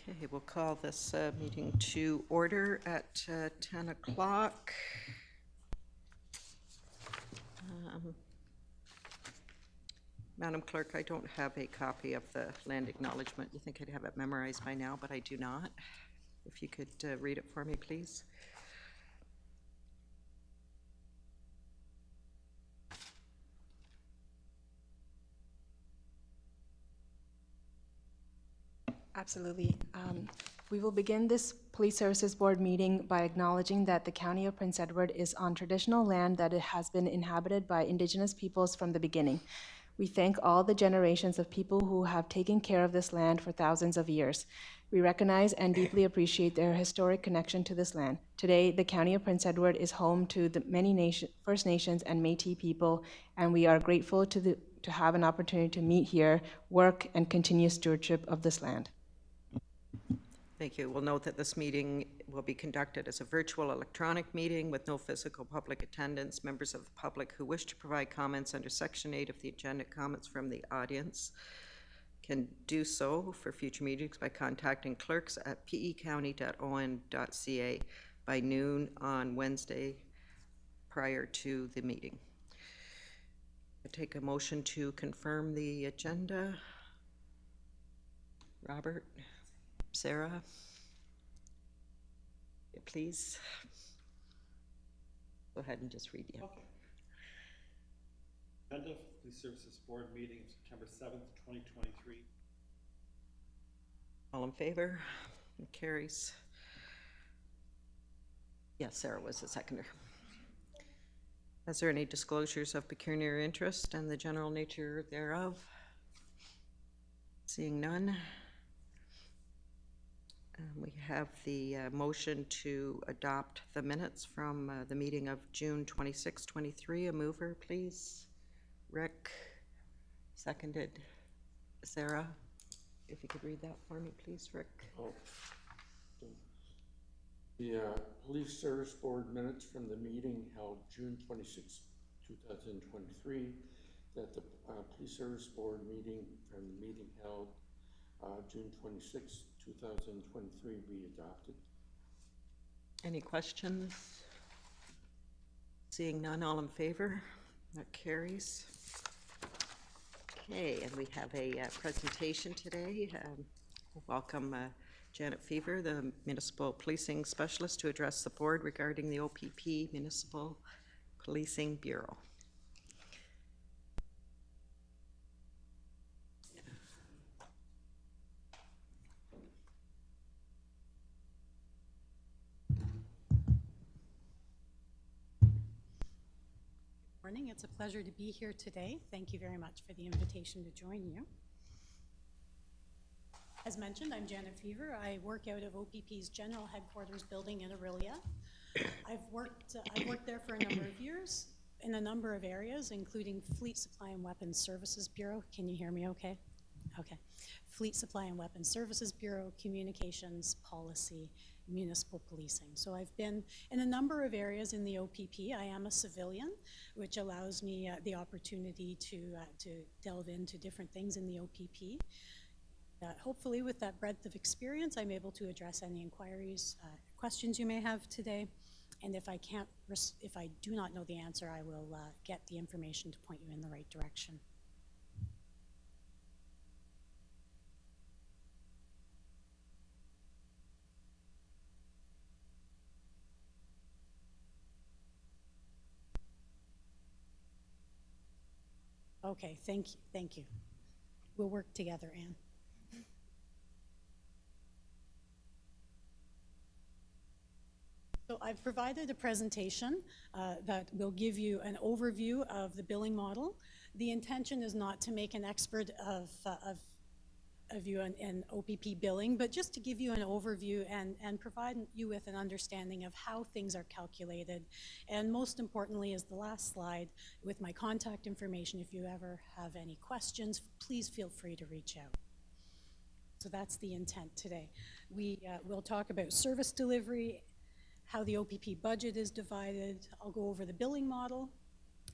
Okay, we'll call this meeting to order at 10 o'clock. Madam Clerk, I don't have a copy of the land acknowledgement. You think I'd have it memorized by now, but I do not. If you could read it for me, please. Absolutely. We will begin this Police Services Board meeting by acknowledging that the County of Prince Edward is on traditional land that it has been inhabited by Indigenous peoples from the beginning. We thank all the generations of people who have taken care of this land for thousands of years. We recognize and deeply appreciate their historic connection to this land. Today, the County of Prince Edward is home to the many First Nations and Métis people, and we are grateful to have an opportunity to meet here, work, and continue stewardship of this land. Thank you. We'll note that this meeting will be conducted as a virtual electronic meeting with no physical public attendance. Members of the public who wish to provide comments under Section 8 of the agenda, comments from the audience, can do so for future meetings by contacting clerks at pecounty.on.ca by noon on Wednesday prior to the meeting. I take a motion to confirm the agenda. Robert? Sarah, please go ahead and just read it. Okay. Agenda for Police Services Board meeting September 7th, 2023. All in favor? It carries. Yes, Sarah was the seconder. Is there any disclosures of pecuniary interest and the general nature thereof? Seeing none. We have the motion to adopt the minutes from the meeting of June 26, 23. A mover, please. Rick, seconded. Sarah, if you could read that for me, please, Rick. Oh. The Police Service Board minutes from the meeting held June 26, 2023, that the Police Service Board meeting from the meeting held June 26, 2023 be adopted. Any questions? Seeing none, all in favor? That carries. Okay, and we have a presentation today. Welcome Janet Fever, the Municipal Policing Specialist, to address the board regarding the OPP Municipal Policing Bureau. Morning. It's a pleasure to be here today. Thank you very much for the invitation to join you. As mentioned, I'm Janet Fever. I work out of OPP's General Headquarters building in Aurelia. I've worked there for a number of years in a number of areas, including Fleet Supply and Weapons Services Bureau. Can you hear me okay? Okay. Fleet Supply and Weapons Services Bureau, Communications, Policy, Municipal Policing. So I've been in a number of areas in the OPP. I am a civilian, which allows me the opportunity to delve into different things in the OPP. Hopefully with that breadth of experience, I'm able to address any inquiries, questions you may have today. And if I do not know the answer, I will get the information to point you in the right direction. Okay, thank you. We'll work together, Anne. So I've provided a presentation that will give you an overview of the billing model. The intention is not to make an expert of you in OPP billing, but just to give you an overview and provide you with an understanding of how things are calculated. And most importantly is the last slide with my contact information. If you ever have any questions, please feel free to reach out. So that's the intent today. We'll talk about service delivery, how the OPP budget is divided. I'll go over the billing model.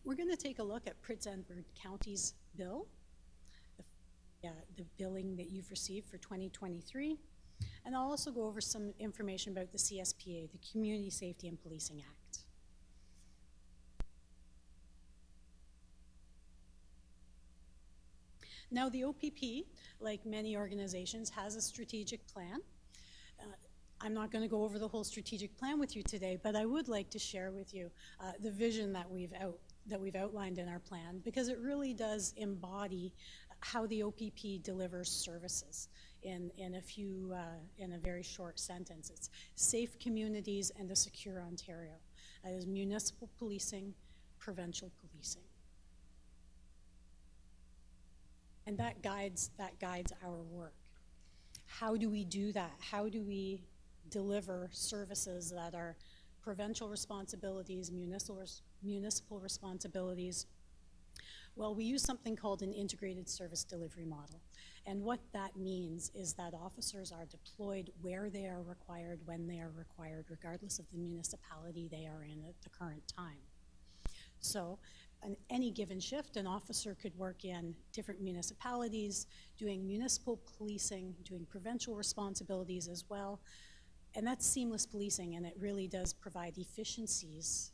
We're going to take a look at Prince Edward County's bill, the billing that you've received for 2023. And I'll also go over some information about the CSPA, the Community Safety and Policing Act. Now, the OPP, like many organizations, has a strategic plan. I'm not going to go over the whole strategic plan with you today, but I would like to share with you the vision that we've outlined in our plan, because it really does embody how the OPP delivers services in a very short sentence. It's safe communities and a secure Ontario. That is municipal policing, provincial policing. And that guides our work. How do we do that? How do we deliver services that are provincial responsibilities, municipal responsibilities? Well, we use something called an integrated service delivery model. And what that means is that officers are deployed where they are required, when they are required, regardless of the municipality they are in at the current time. So on any given shift, an officer could work in different municipalities, doing municipal policing, doing provincial responsibilities as well. And that's seamless policing, and it really does provide efficiencies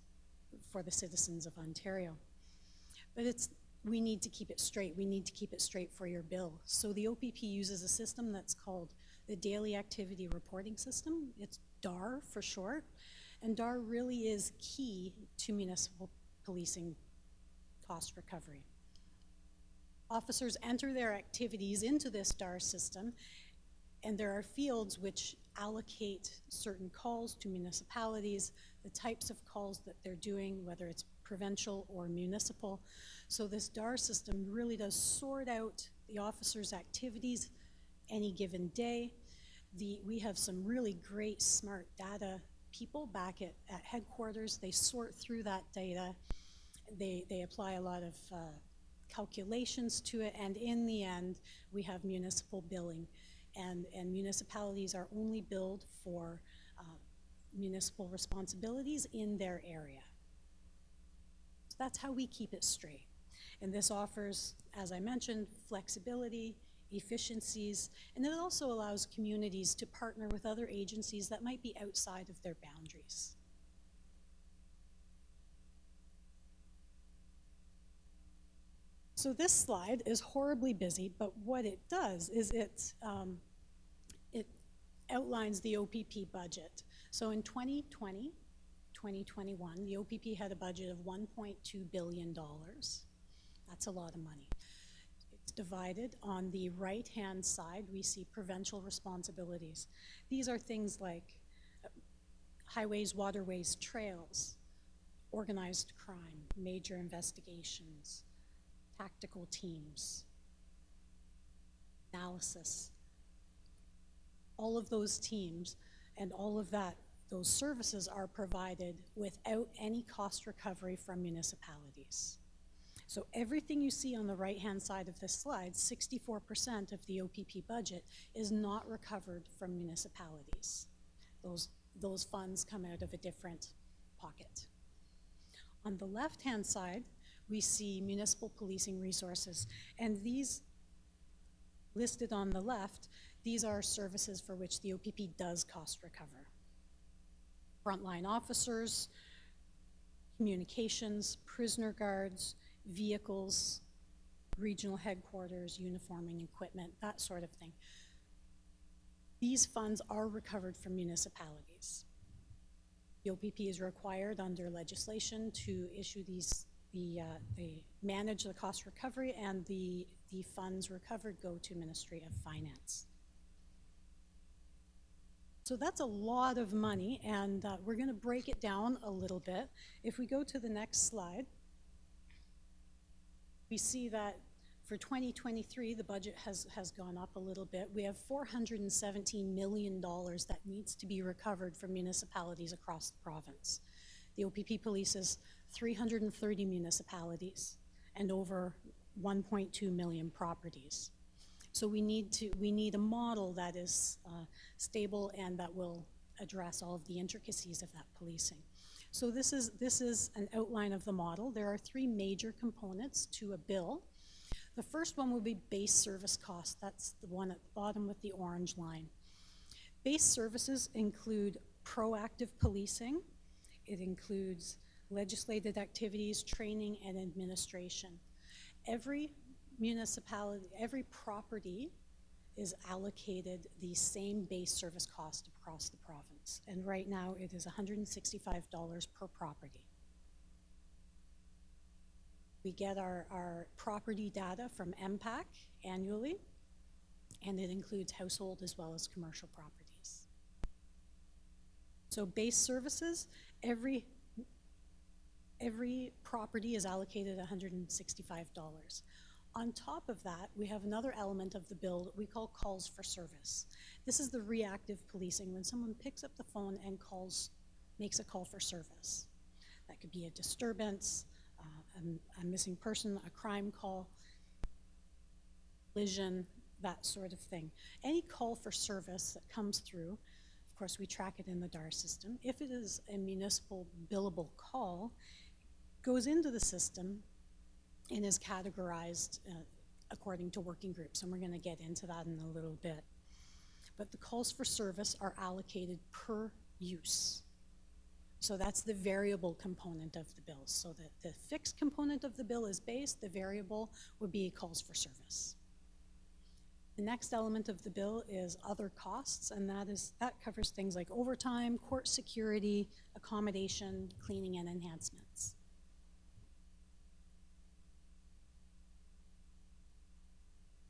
for the citizens of Ontario. But we need to keep it straight. We need to keep it straight for your bill. So the OPP uses a system that's called the Daily Activity Reporting System. It's DAR for short. And DAR really is key to municipal policing cost recovery. Officers enter their activities into this DAR system, and there are fields which allocate certain calls to municipalities, the types of calls that they're doing, whether it's provincial or municipal. So this DAR system really does sort out the officers' activities any given day. We have some really great smart data people back at headquarters. They sort through that data. They apply a lot of calculations to it, and in the end, we have municipal billing. And municipalities are only billed for municipal responsibilities in their area. So that's how we keep it straight. And this offers, as I mentioned, flexibility, efficiencies, and it also allows communities to partner with other agencies that might be outside of their boundaries. So this slide is horribly busy, but what it does is it outlines the OPP budget. So in 2020, 2021, the OPP had a budget of $1.2 billion. That's a lot of money. It's divided. On the right-hand side, we see provincial responsibilities. These are things like highways, waterways, trails, organized crime, major investigations, tactical teams, analysis. All of those teams and all of those services are provided without any cost recovery from municipalities. So everything you see on the right-hand side of this slide, 64% of the OPP budget is not recovered from municipalities. Those funds come out of a different pocket. On the left-hand side, we see municipal policing resources, and these listed on the left, these are services for which the OPP does cost recover. Frontline officers, communications, prisoner guards, vehicles, regional headquarters, uniforming equipment, that sort of thing. These funds are recovered from municipalities. The OPP is required under legislation to issue they manage the cost recovery, and the funds recovered go to Ministry of Finance. So that's a lot of money, and we're going to break it down a little bit. If we go to the next slide, we see that for 2023, the budget has gone up a little bit. We have $417 million that needs to be recovered from municipalities across the province. The OPP polices 330 municipalities and over 1.2 million properties. So we need a model that is stable and that will address all of the intricacies of that policing. So this is an outline of the model. There are three major components to a bill. The first one will be base service cost. That's the one at the bottom with the orange line. Base services include proactive policing. It includes legislative activities, training, and administration. Every municipality, every property is allocated the same base service cost across the province. And right now it is $165 per property. We get our property data from MPAC annually, and it includes household as well as commercial properties. So base services, every property is allocated $165. On top of that, we have another element of the bill that we call calls for service. This is the reactive policing, when someone picks up the phone and makes a call for service. That could be a disturbance, a missing person, a crime call, collision, that sort of thing. Any call for service that comes through, of course we track it in the DAR system. If it is a municipal billable call, goes into the system and is categorized according to working groups, and we're going to get into that in a little bit. But the calls for service are allocated per use. So that's the variable component of the bill. So the fixed component of the bill is base, the variable would be calls for service. The next element of the bill is other costs, and that covers things like overtime, court security, accommodation, cleaning, and enhancements.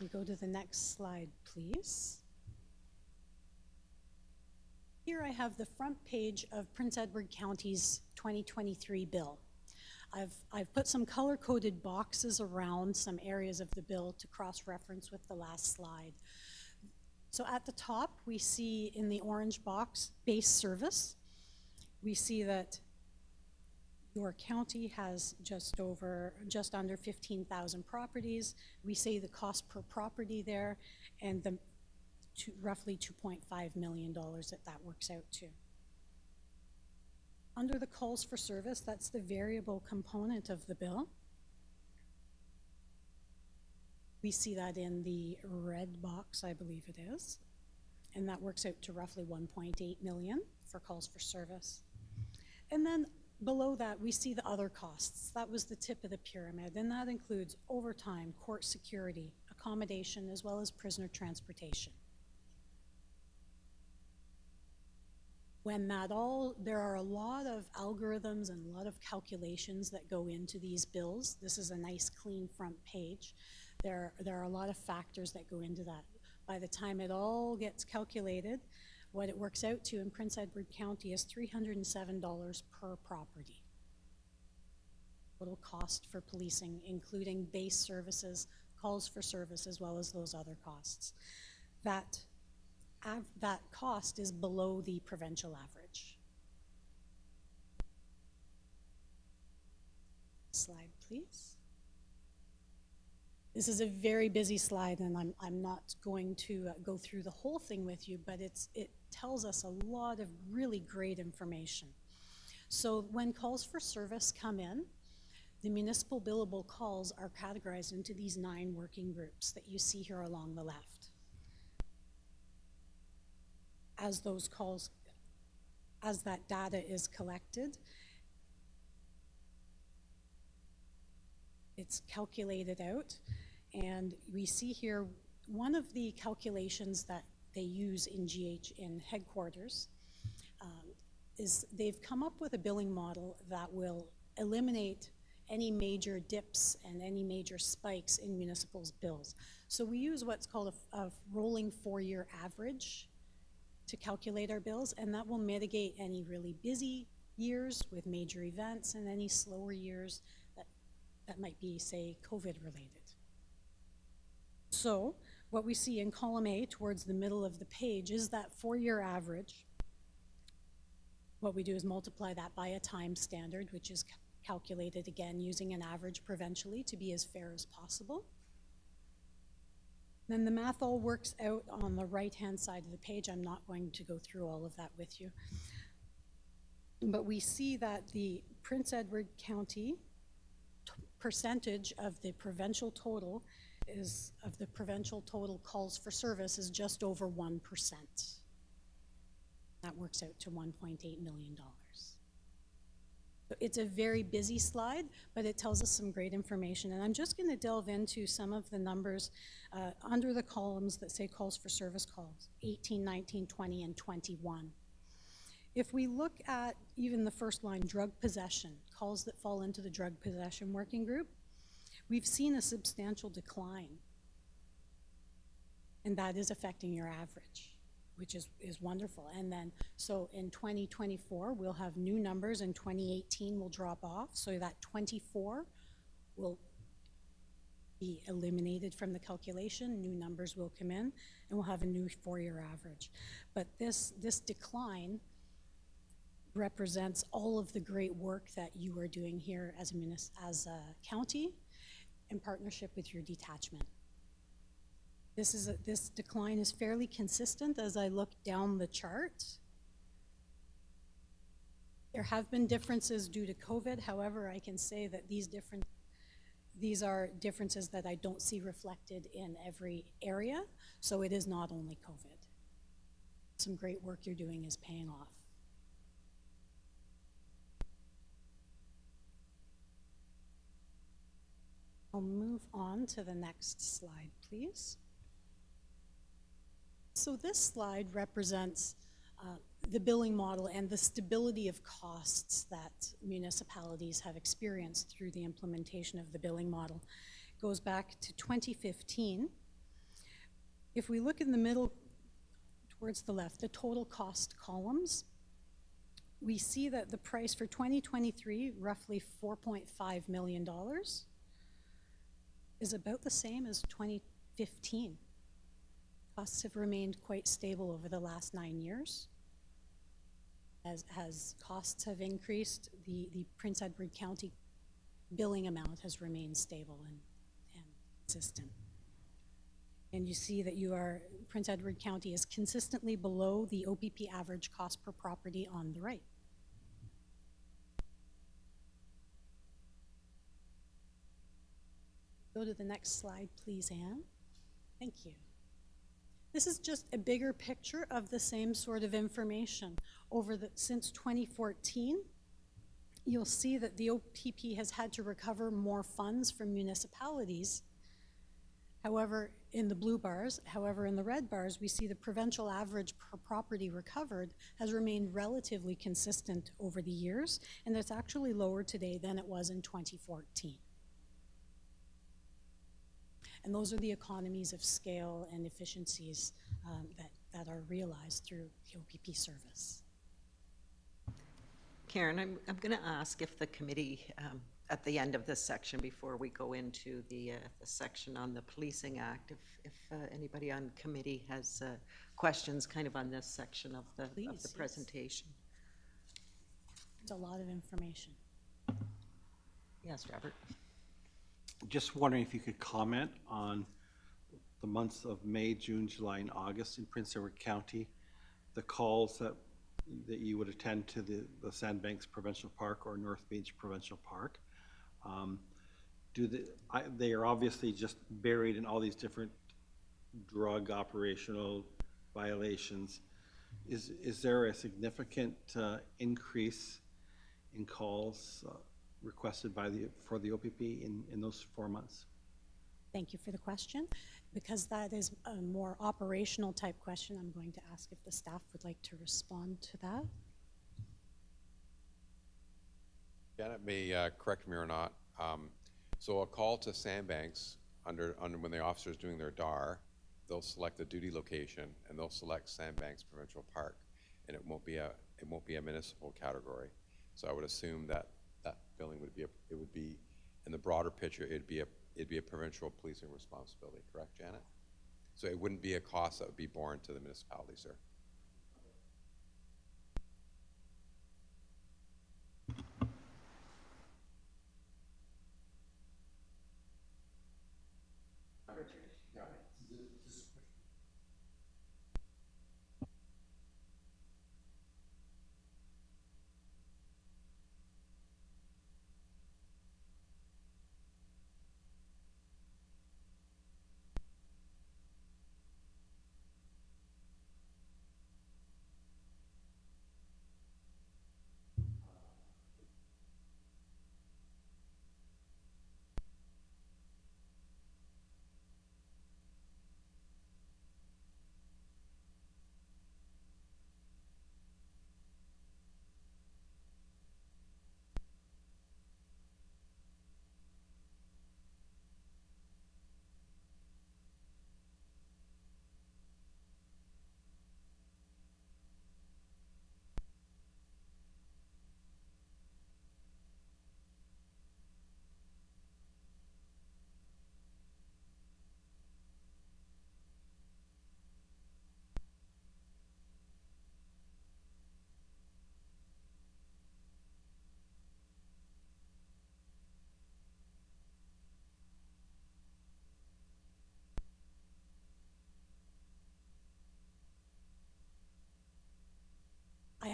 We go to the next slide, please. Here I have the front page of Prince Edward County's 2023 bill. I've put some color-coded boxes around some areas of the bill to cross-reference with the last slide. So at the top, we see in the orange box, base service. We see that your county has just under 15,000 properties. We say the cost per property there, and roughly $2.5 million that works out to. Under the calls for service, that's the variable component of the bill. We see that in the red box, I believe it is, and that works out to roughly 1.8 million for calls for service. And then below that, we see the other costs. That was the tip of the pyramid, and that includes overtime, court security, accommodation, as well as prisoner transportation. There are a lot of algorithms and a lot of calculations that go into these bills. This is a nice clean front page. There are a lot of factors that go into that. By the time it all gets calculated, what it works out to in Prince Edward County is $307 per property. Total cost for policing, including base services, calls for service, as well as those other costs. That cost is below the provincial average. Slide, please. This is a very busy slide, and I'm not going to go through the whole thing with you, but it tells us a lot of really great information. So when calls for service come in, the municipal billable calls are categorized into these 9 working groups that you see here along the left. As that data is collected, it's calculated out, and we see here one of the calculations that they use in headquarters is they've come up with a billing model that will eliminate any major dips and any major spikes in municipal's bills. So we use what's called a rolling 4-year average to calculate our bills, and that will mitigate any really busy years with major events and any slower years that might be, say, COVID related. So what we see in column A towards the middle of the page is that 4-year average. What we do is multiply that by a time standard, which is calculated again using an average provincially to be as fair as possible. Then the math all works out on the right-hand side of the page. I'm not going to go through all of that with you. But we see that the Prince Edward County percentage of the provincial total calls for service is just over 1%. That works out to $1.8 million. So it's a very busy slide, but it tells us some great information. And I'm just going to delve into some of the numbers under the columns that say calls for service calls, 18, 19, 20, and 21. If we look at even the first line, drug possession, calls that fall into the drug possession working group, we've seen a substantial decline. And that is affecting your average, which is wonderful. And then, so in 2024, we'll have new numbers, and 2018 will drop off, so that 24 will be eliminated from the calculation, new numbers will come in, and we'll have a new 4-year average. But this decline represents all of the great work that you are doing here as a county in partnership with your detachment. This decline is fairly consistent as I look down the chart. There have been differences due to COVID. However, I can say that these are differences that I don't see reflected in every area, so it is not only COVID. Some great work you're doing is paying off. I'll move on to the next slide, please. So this slide represents the billing model and the stability of costs that municipalities have experienced through the implementation of the billing model. It goes back to 2015. If we look in the middle towards the left, the total cost columns, we see that the price for 2023, roughly $4.5 million, is about the same as 2015. Costs have remained quite stable over the last 9 years. As costs have increased, the Prince Edward County billing amount has remained stable and consistent. And you see that Prince Edward County is consistently below the OPP average cost per property on the right. Go to the next slide, please, Anne. Thank you. This is just a bigger picture of the same sort of information. Since 2014, you'll see that the OPP has had to recover more funds from municipalities. However, in the blue bars, in the red bars, we see the provincial average per property recovered has remained relatively consistent over the years, and it's actually lower today than it was in 2014. And those are the economies of scale and efficiencies that are realized through the OPP service. Karen, I'm going to ask if the committee, at the end of this section, before we go into the section on the Policing Act, if anybody on committee has questions kind of on this section of the presentation. It's a lot of information. Yes, Robert. Just wondering if you could comment on the months of May, June, July, and August in Prince Edward County, the calls that you would attend to the Sandbanks Provincial Park or North Beach Provincial Park. They are obviously just buried in all these different drug operational violations. Is there a significant increase in calls requested for the OPP in those 4 months? Thank you for the question. Because that is a more operational type question, I'm going to ask if the staff would like to respond to that. Janet may correct me or not. So a call to Sandbanks under when the officer is doing their DAR, they'll select a duty location and they'll select Sandbanks Provincial Park, and it won't be a municipal category. So I would assume that billing would be in the broader picture, it'd be a provincial policing responsibility, correct, Janet? So it wouldn't be a cost that would be borne to the municipality, sir.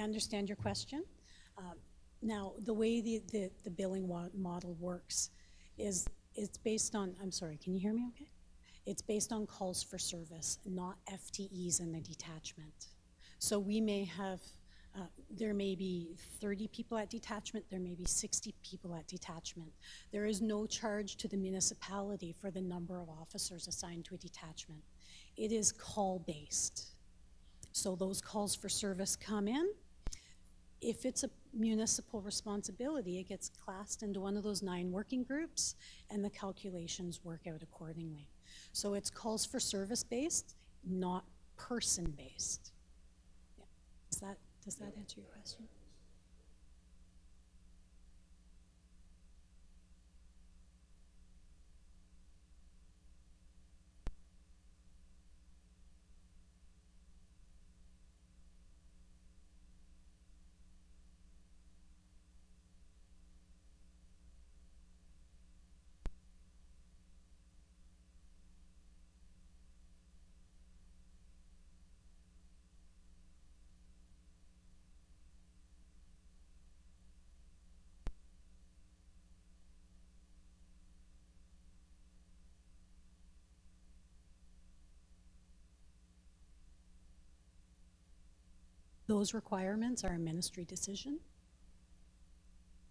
understand your question. Now, the way the billing model works is it's based on, I'm sorry, can you hear me okay? It's based on calls for service, not FTEs in the detachment. So we may have, there may be 30 people at detachment, there may be 60 people at detachment. There is no charge to the municipality for the number of officers assigned to a detachment. It is call-based. So those calls for service come in. If it's a municipal responsibility, it gets classed into one of those 9 working groups, and the calculations work out accordingly. So it's calls for service based, not person based. Yeah. Does that answer your question? Those requirements are a ministry decision,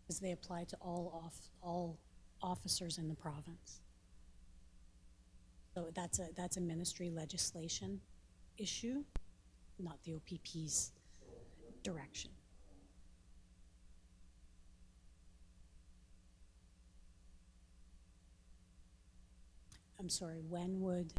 as they apply to all officers in the province. So that's a ministry legislation issue, not the OPP's direction. I'm sorry, when would?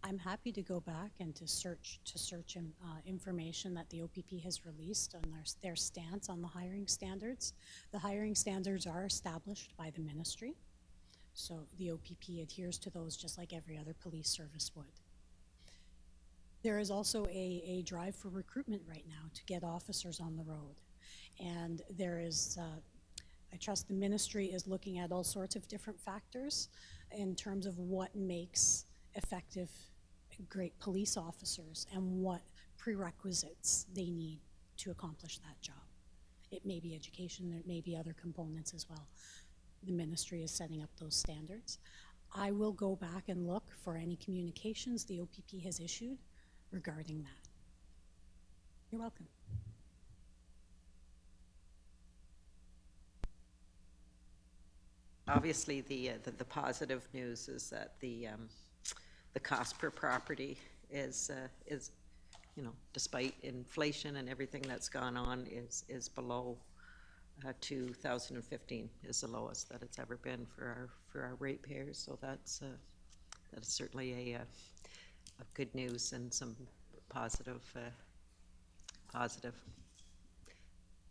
I'm happy to go back and to search information that the OPP has released on their stance on the hiring standards. The hiring standards are established by the ministry, so the OPP adheres to those just like every other police service would. There is also a drive for recruitment right now to get officers on the road, and there is I trust the ministry is looking at all sorts of different factors in terms of what makes effective great police officers and what prerequisites they need to accomplish that job. It may be education, there may be other components as well. The ministry is setting up those standards. I will go back and look for any communications the OPP has issued regarding that. You're welcome. Obviously, the positive news is that the cost per property is, you know, despite inflation and everything that's gone on, is below 2015 is the lowest that it's ever been for our ratepayers. So that's certainly a good news and some positive.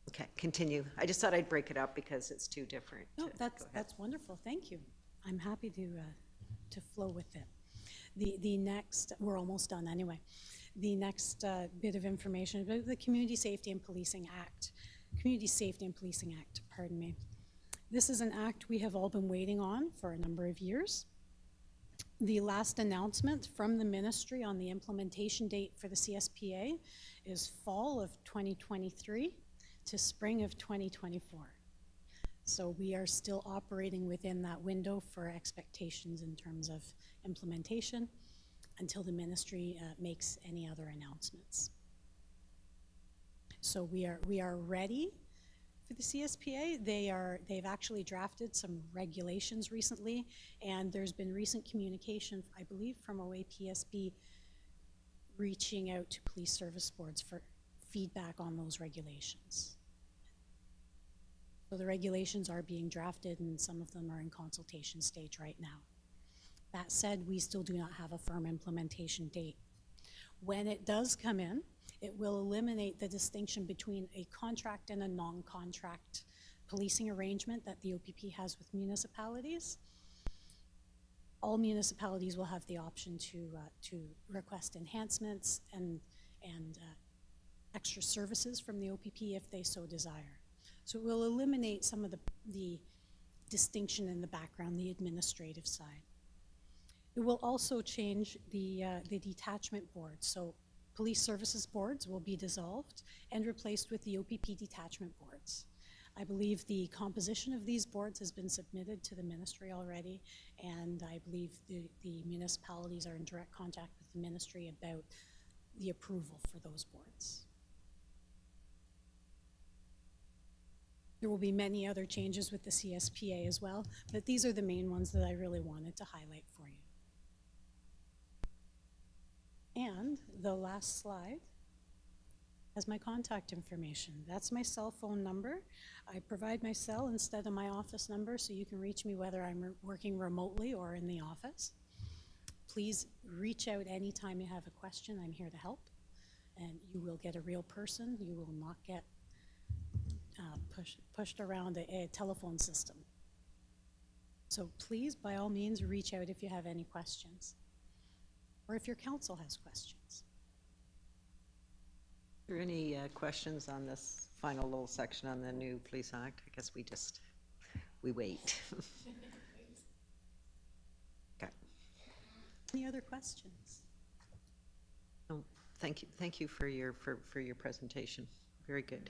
Okay, continue. I just thought I'd break it up because it's too different. No, that's wonderful. Thank you. I'm happy to flow with it. The next, we're almost done anyway. The next bit of information about the Community Safety and Policing Act. Community Safety and Policing Act, pardon me. This is an act we have all been waiting on for a number of years. The last announcement from the ministry on the implementation date for the CSPA is fall of 2023 to spring of 2024. So we are still operating within that window for expectations in terms of implementation until the ministry makes any other announcements. So we are ready for the CSPA. They've actually drafted some regulations recently, and there's been recent communication, I believe, from OAPSB reaching out to police service boards for feedback on those regulations. So the regulations are being drafted, and some of them are in consultation stage right now. That said, we still do not have a firm implementation date. When it does come in, it will eliminate the distinction between a contract and a non-contract policing arrangement that the OPP has with municipalities. All municipalities will have the option to request enhancements and extra services from the OPP if they so desire. So it will eliminate some of the distinction in the background, the administrative side. It will also change the detachment board. So police services boards will be dissolved and replaced with the OPP detachment boards. I believe the composition of these boards has been submitted to the ministry already, and I believe the municipalities are in direct contact with the ministry about the approval for those boards. There will be many other changes with the CSPA as well, but these are the main ones that I really wanted to highlight for you. And the last slide has my contact information. That's my cell phone number. I provide my cell instead of my office number, so you can reach me whether I'm working remotely or in the office. Please reach out anytime you have a question. I'm here to help, and you will get a real person. You will not get pushed around a telephone system. So please, by all means, reach out if you have any questions, or if your council has questions. Are there any questions on this final little section on the new Police Act? I guess we wait. Okay. Any other questions? Oh, thank you for your presentation. Very good.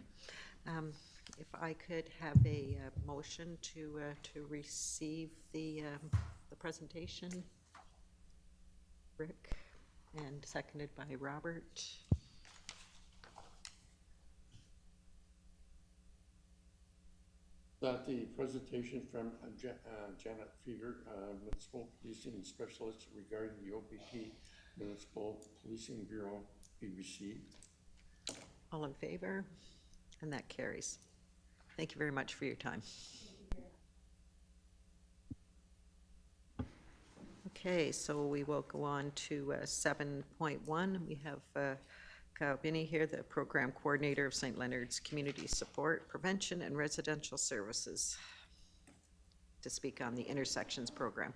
If I could have a motion to receive the presentation, Rick, and seconded by Robert. That the presentation from Janet Fever, Municipal Policing Specialist regarding the OPP Municipal Policing Bureau be received. All in favor? And that carries. Thank you very much for your time. Okay, so we will go on to 7.1. We have Binnie here, the Program Coordinator of St. Leonard's Community Support, Prevention and Residential Services, to speak on the Intersections Program.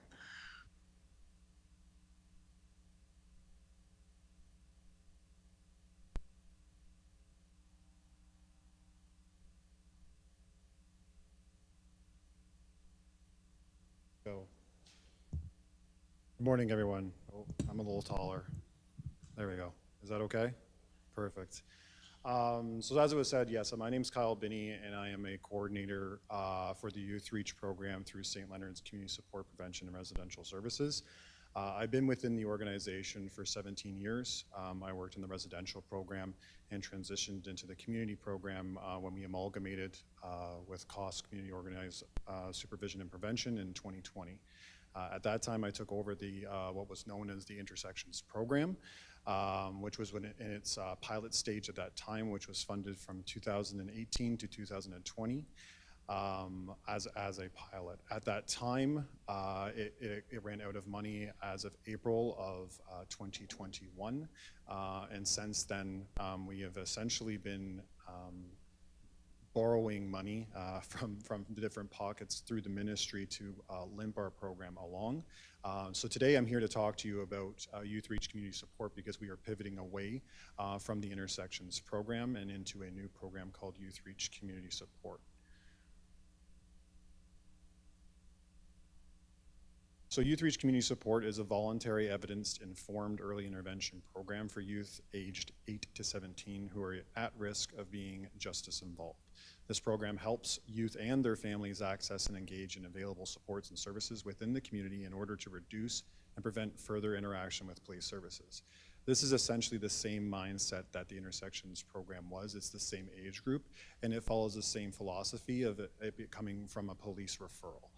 Good morning, everyone. Oh, I'm a little taller. There we go. Is that okay? Perfect. So as it was said, yes, my name's Kyle Binnie, and I am a coordinator for the Youth Reach program through St. Leonard's Community Support, Prevention, and Residential Services. I've been within the organization for 17 years. I worked in the residential program and transitioned into the community program when we amalgamated with COS Community Organized Supervision and Prevention in 2020. At that time, I took over the what was known as the Intersections program, which was in its pilot stage at that time, which was funded from 2018 to 2020 as a pilot. At that time, it ran out of money as of April of 2021, and since then, we have essentially been borrowing money from the different pockets through the ministry to limp our program along. So today I'm here to talk to you about Youth Reach Community Support, because we are pivoting away from the Intersections program and into a new program called Youth Reach Community Support. So Youth Reach Community Support is a voluntary evidence-informed early intervention program for youth aged 8 to 17 who are at risk of being justice involved. This program helps youth and their families access and engage in available supports and services within the community in order to reduce and prevent further interaction with police services. This is essentially the same mindset that the Intersections program was. It's the same age group, and it follows the same philosophy of it coming from a police referral.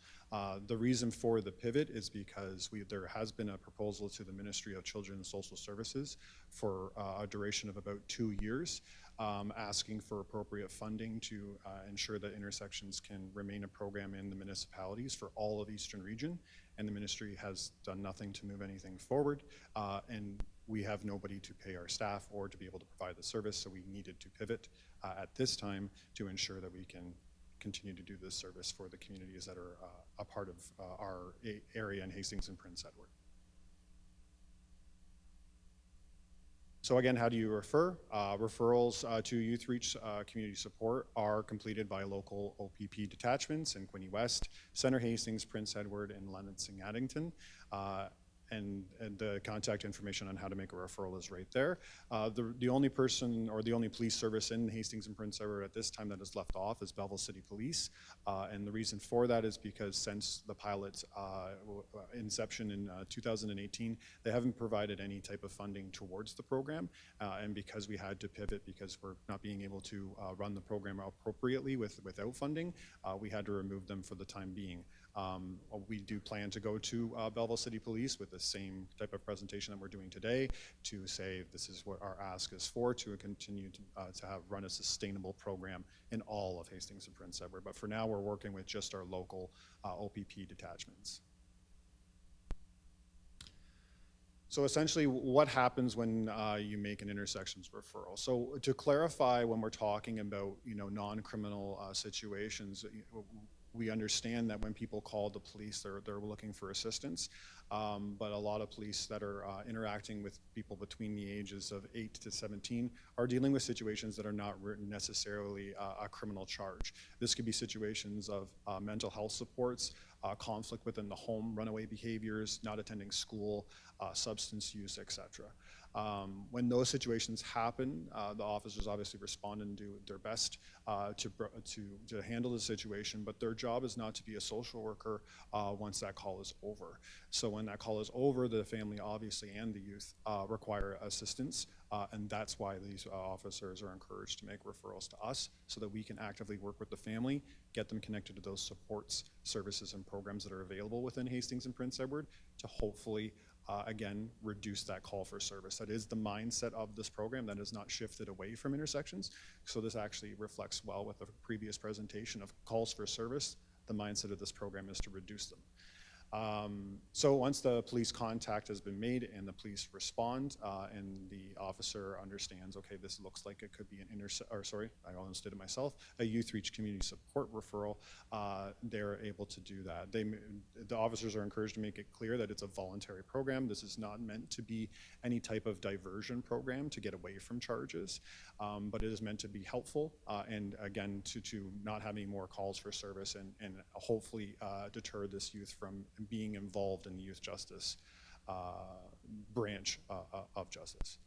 The reason for the pivot is because there has been a proposal to the Ministry of Children and Social Services for a duration of about 2 years, asking for appropriate funding to ensure that Intersections can remain a program in the municipalities for all of Eastern Region, and the ministry has done nothing to move anything forward, and we have nobody to pay our staff or to be able to provide the service, so we needed to pivot at this time to ensure that we can continue to do this service for the communities that are a part of our area in Hastings and Prince Edward. So again, how do you refer? Referrals to Youth Reach Community Support are completed by local OPP detachments in Quinte West, Center Hastings, Prince Edward, and Lennox-Addington. And the contact information on how to make a referral is right there. The only person or the only police service in Hastings and Prince Edward at this time that is left off is Belleville City Police. And the reason for that is because since the pilot's inception in 2018, they haven't provided any type of funding towards the program. And because we had to pivot because we're not being able to run the program appropriately without funding, we had to remove them for the time being. We do plan to go to Belleville City Police with the same type of presentation that we're doing today to say this is what our ask is for, to continue to have run a sustainable program in all of Hastings and Prince Edward. But for now, we're working with just our local OPP detachments. So essentially, what happens when you make an Intersections referral? So to clarify, when we're talking about non-criminal situations, we understand that when people call the police, they're looking for assistance. But a lot of police that are interacting with people between the ages of 8 to 17 are dealing with situations that are not necessarily a criminal charge. This could be situations of mental health supports, conflict within the home, runaway behaviors, not attending school, substance use, etc. When those situations happen, the officers obviously respond and do their best to handle the situation, but their job is not to be a social worker once that call is over. So when that call is over, the family obviously and the youth require assistance, and that's why these officers are encouraged to make referrals to us so that we can actively work with the family, get them connected to those supports, services, and programs that are available within Hastings and Prince Edward to hopefully again, reduce that call for service. That is the mindset of this program. That has not shifted away from Intersections. So this actually reflects well with the previous presentation of calls for service. The mindset of this program is to reduce them. So once the police contact has been made and the police respond and the officer understands, okay, this looks like it could be I almost did it myself, a Youth Reach Community Support referral, they're able to do that. The officers are encouraged to make it clear that it's a voluntary program. This is not meant to be any type of diversion program to get away from charges, but it is meant to be helpful and again, to not have any more calls for service and hopefully deter this youth from being involved in the youth justice branch of justice.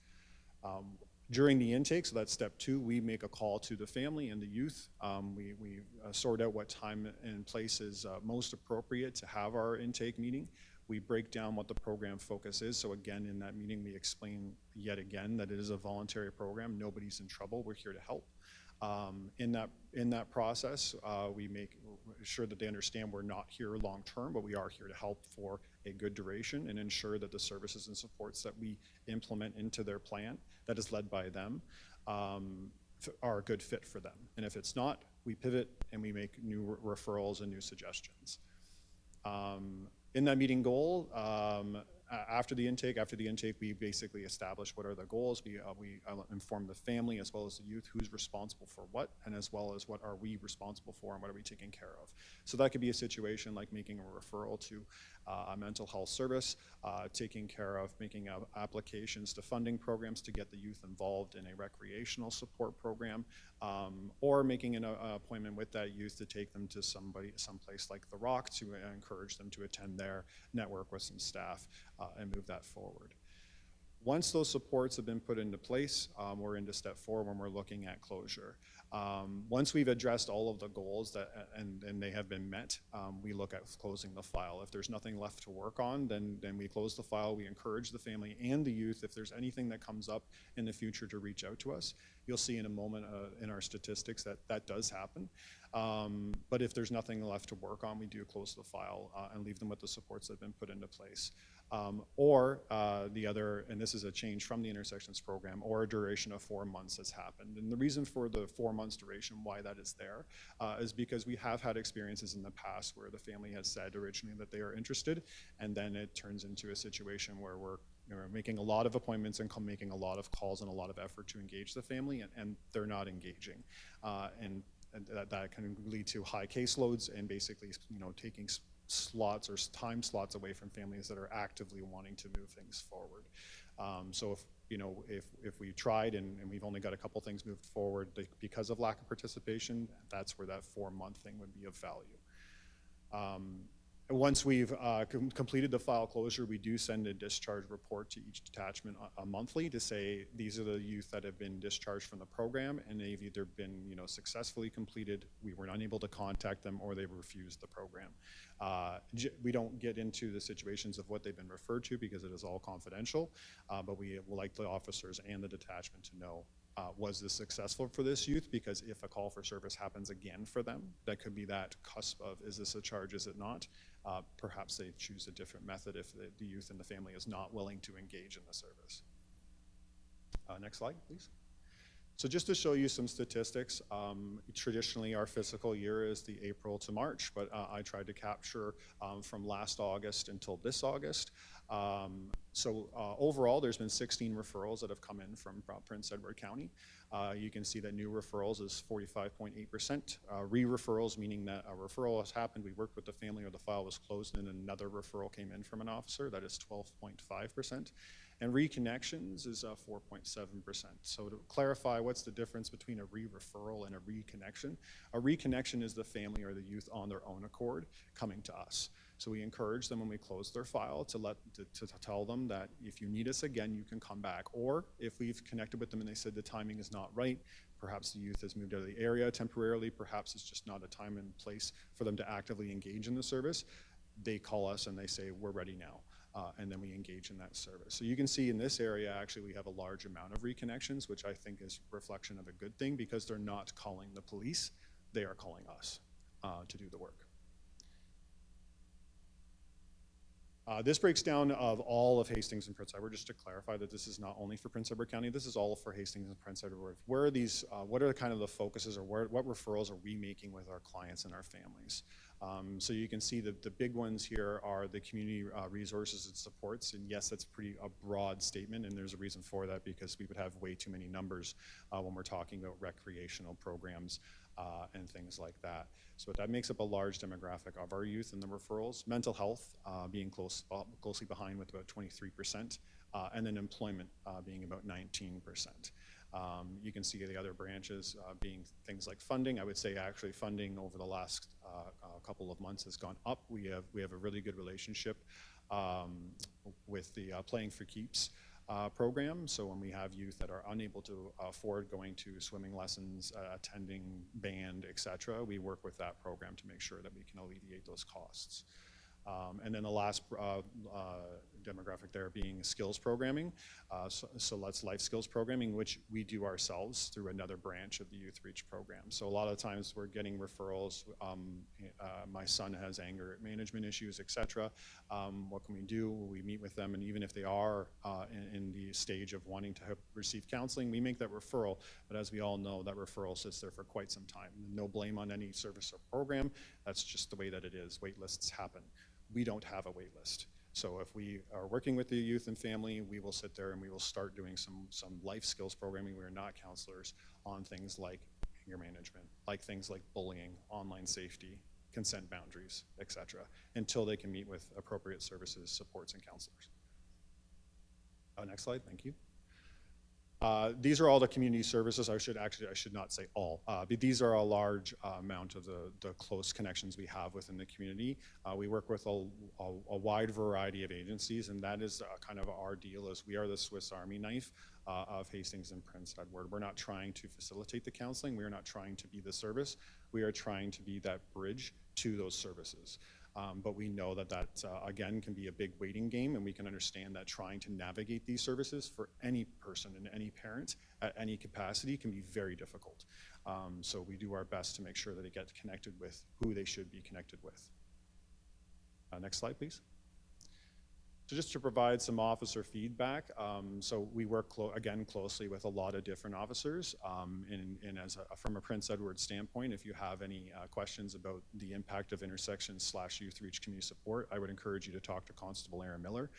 During the intake, so that's step 2, we make a call to the family and the youth. We sort out what time and place is most appropriate to have our intake meeting. We break down what the program focus is. So again, in that meeting, we explain yet again that it is a voluntary program. Nobody's in trouble. We're here to help. In that process, we make sure that they understand we're not here long term, but we are here to help for a good duration and ensure that the services and supports that we implement into their plan that is led by them are a good fit for them. And if it's not, we pivot and we make new referrals and new suggestions. In that meeting goal, after the intake, we basically establish what are the goals. We inform the family as well as the youth who's responsible for what, and as well as what are we responsible for and what are we taking care of. So that could be a situation like making a referral to a mental health service, taking care of making applications to funding programs to get the youth involved in a recreational support program, or making an appointment with that youth to take them to someplace like The Rock to encourage them to attend there, network with some staff, and move that forward. Once those supports have been put into place, we're into step 4 when we're looking at closure. Once we've addressed all of the goals and they have been met, we look at closing the file. If there's nothing left to work on, then we close the file. We encourage the family and the youth, if there's anything that comes up in the future, to reach out to us. You'll see in a moment in our statistics that does happen. But if there's nothing left to work on, we do close the file and leave them with the supports that have been put into place. Or the other, and this is a change from the Intersections program, or a duration of 4 months has happened. And the reason for the 4 months duration, why that is there, is because we have had experiences in the past where the family has said originally that they are interested, and then it turns into a situation where we're making a lot of appointments and making a lot of calls and a lot of effort to engage the family, and they're not engaging. And that can lead to high caseloads and basically, taking slots or time slots away from families that are actively wanting to move things forward. So if we tried and we've only got a couple things moved forward because of lack of participation, that's where that 4-month thing would be of value. Once we've completed the file closure, we do send a discharge report to each detachment monthly to say these are the youth that have been discharged from the program, and they've either been successfully completed, we were unable to contact them, or they've refused the program. We don't get into the situations of what they've been referred to because it is all confidential, but we would like the officers and the detachment to know, was this successful for this youth? Because if a call for service happens again for them, that could be that cusp of, is this a charge, is it not? Perhaps they choose a different method if the youth and the family is not willing to engage in the service. Next slide, please. So just to show you some statistics, traditionally our fiscal year is the April to March, but I tried to capture from last August until this August. So overall, there's been 16 referrals that have come in from Prince Edward County. You can see that new referrals is 45.8%. Re-referrals, meaning that a referral has happened, we worked with the family or the file was closed and another referral came in from an officer, that is 12.5%. And reconnections is 4.7%. So to clarify, what's the difference between a re-referral and a reconnection? A reconnection is the family or the youth on their own accord coming to us. So we encourage them when we close their file to tell them that if you need us again, you can come back. Or if we've connected with them and they said the timing is not right, perhaps the youth has moved out of the area temporarily, perhaps it's just not a time and place for them to actively engage in the service, they call us and they say, we're ready now. And then we engage in that service. So you can see in this area, actually, we have a large amount of reconnections, which I think is a reflection of a good thing because they're not calling the police, they are calling us to do the work. This breaks down of all of Hastings and Prince Edward, just to clarify that this is not only for Prince Edward County, this is all for Hastings and Prince Edward. Where are these, what are kind of the focuses, or what referrals are we making with our clients and our families? So you can see that the big ones here are the community resources and supports, and yes, that's a broad statement, and there's a reason for that because we would have way too many numbers when we're talking about recreational programs and things like that. So that makes up a large demographic of our youth and the referrals. Mental health being closely behind with about 23%, and then employment being about 19%. You can see the other branches being things like funding. I would say actually funding over the last couple of months has gone up. We have a really good relationship with the Playing for Keeps program. So when we have youth that are unable to afford going to swimming lessons, attending band, etc., we work with that program to make sure that we can alleviate those costs. And then the last demographic there being skills programming. So that's life skills programming, which we do ourselves through another branch of the Youth Reach program. So a lot of times we're getting referrals. My son has anger management issues, etc. What can we do? We meet with them, and even if they are in the stage of wanting to receive counseling, we make that referral. But as we all know, that referral sits there for quite some time. No blame on any service or program. That's just the way that it is. Wait lists happen. We don't have a wait list. So if we are working with the youth and family, we will sit there and we will start doing some life skills programming. We are not counselors on things like anger management, like things like bullying, online safety, consent boundaries, etc., until they can meet with appropriate services, supports, and counselors. Next slide, thank you. These are all the community services. I should not say all, but these are a large amount of the close connections we have within the community. We work with a wide variety of agencies, and that is kind of our deal. Is we are the Swiss Army knife of Hastings and Prince Edward. We're not trying to facilitate the counseling. We are not trying to be the service. We are trying to be that bridge to those services. But we know that again, can be a big waiting game, and we can understand that trying to navigate these services for any person and any parent at any capacity can be very difficult. So we do our best to make sure that they get connected with who they should be connected with. Next slide, please. So just to provide some officer feedback, so we work again closely with a lot of different officers, and from a Prince Edward standpoint, if you have any questions about the impact of intersections/youth reach community support, I would encourage you to talk to Constable Aaron Miller.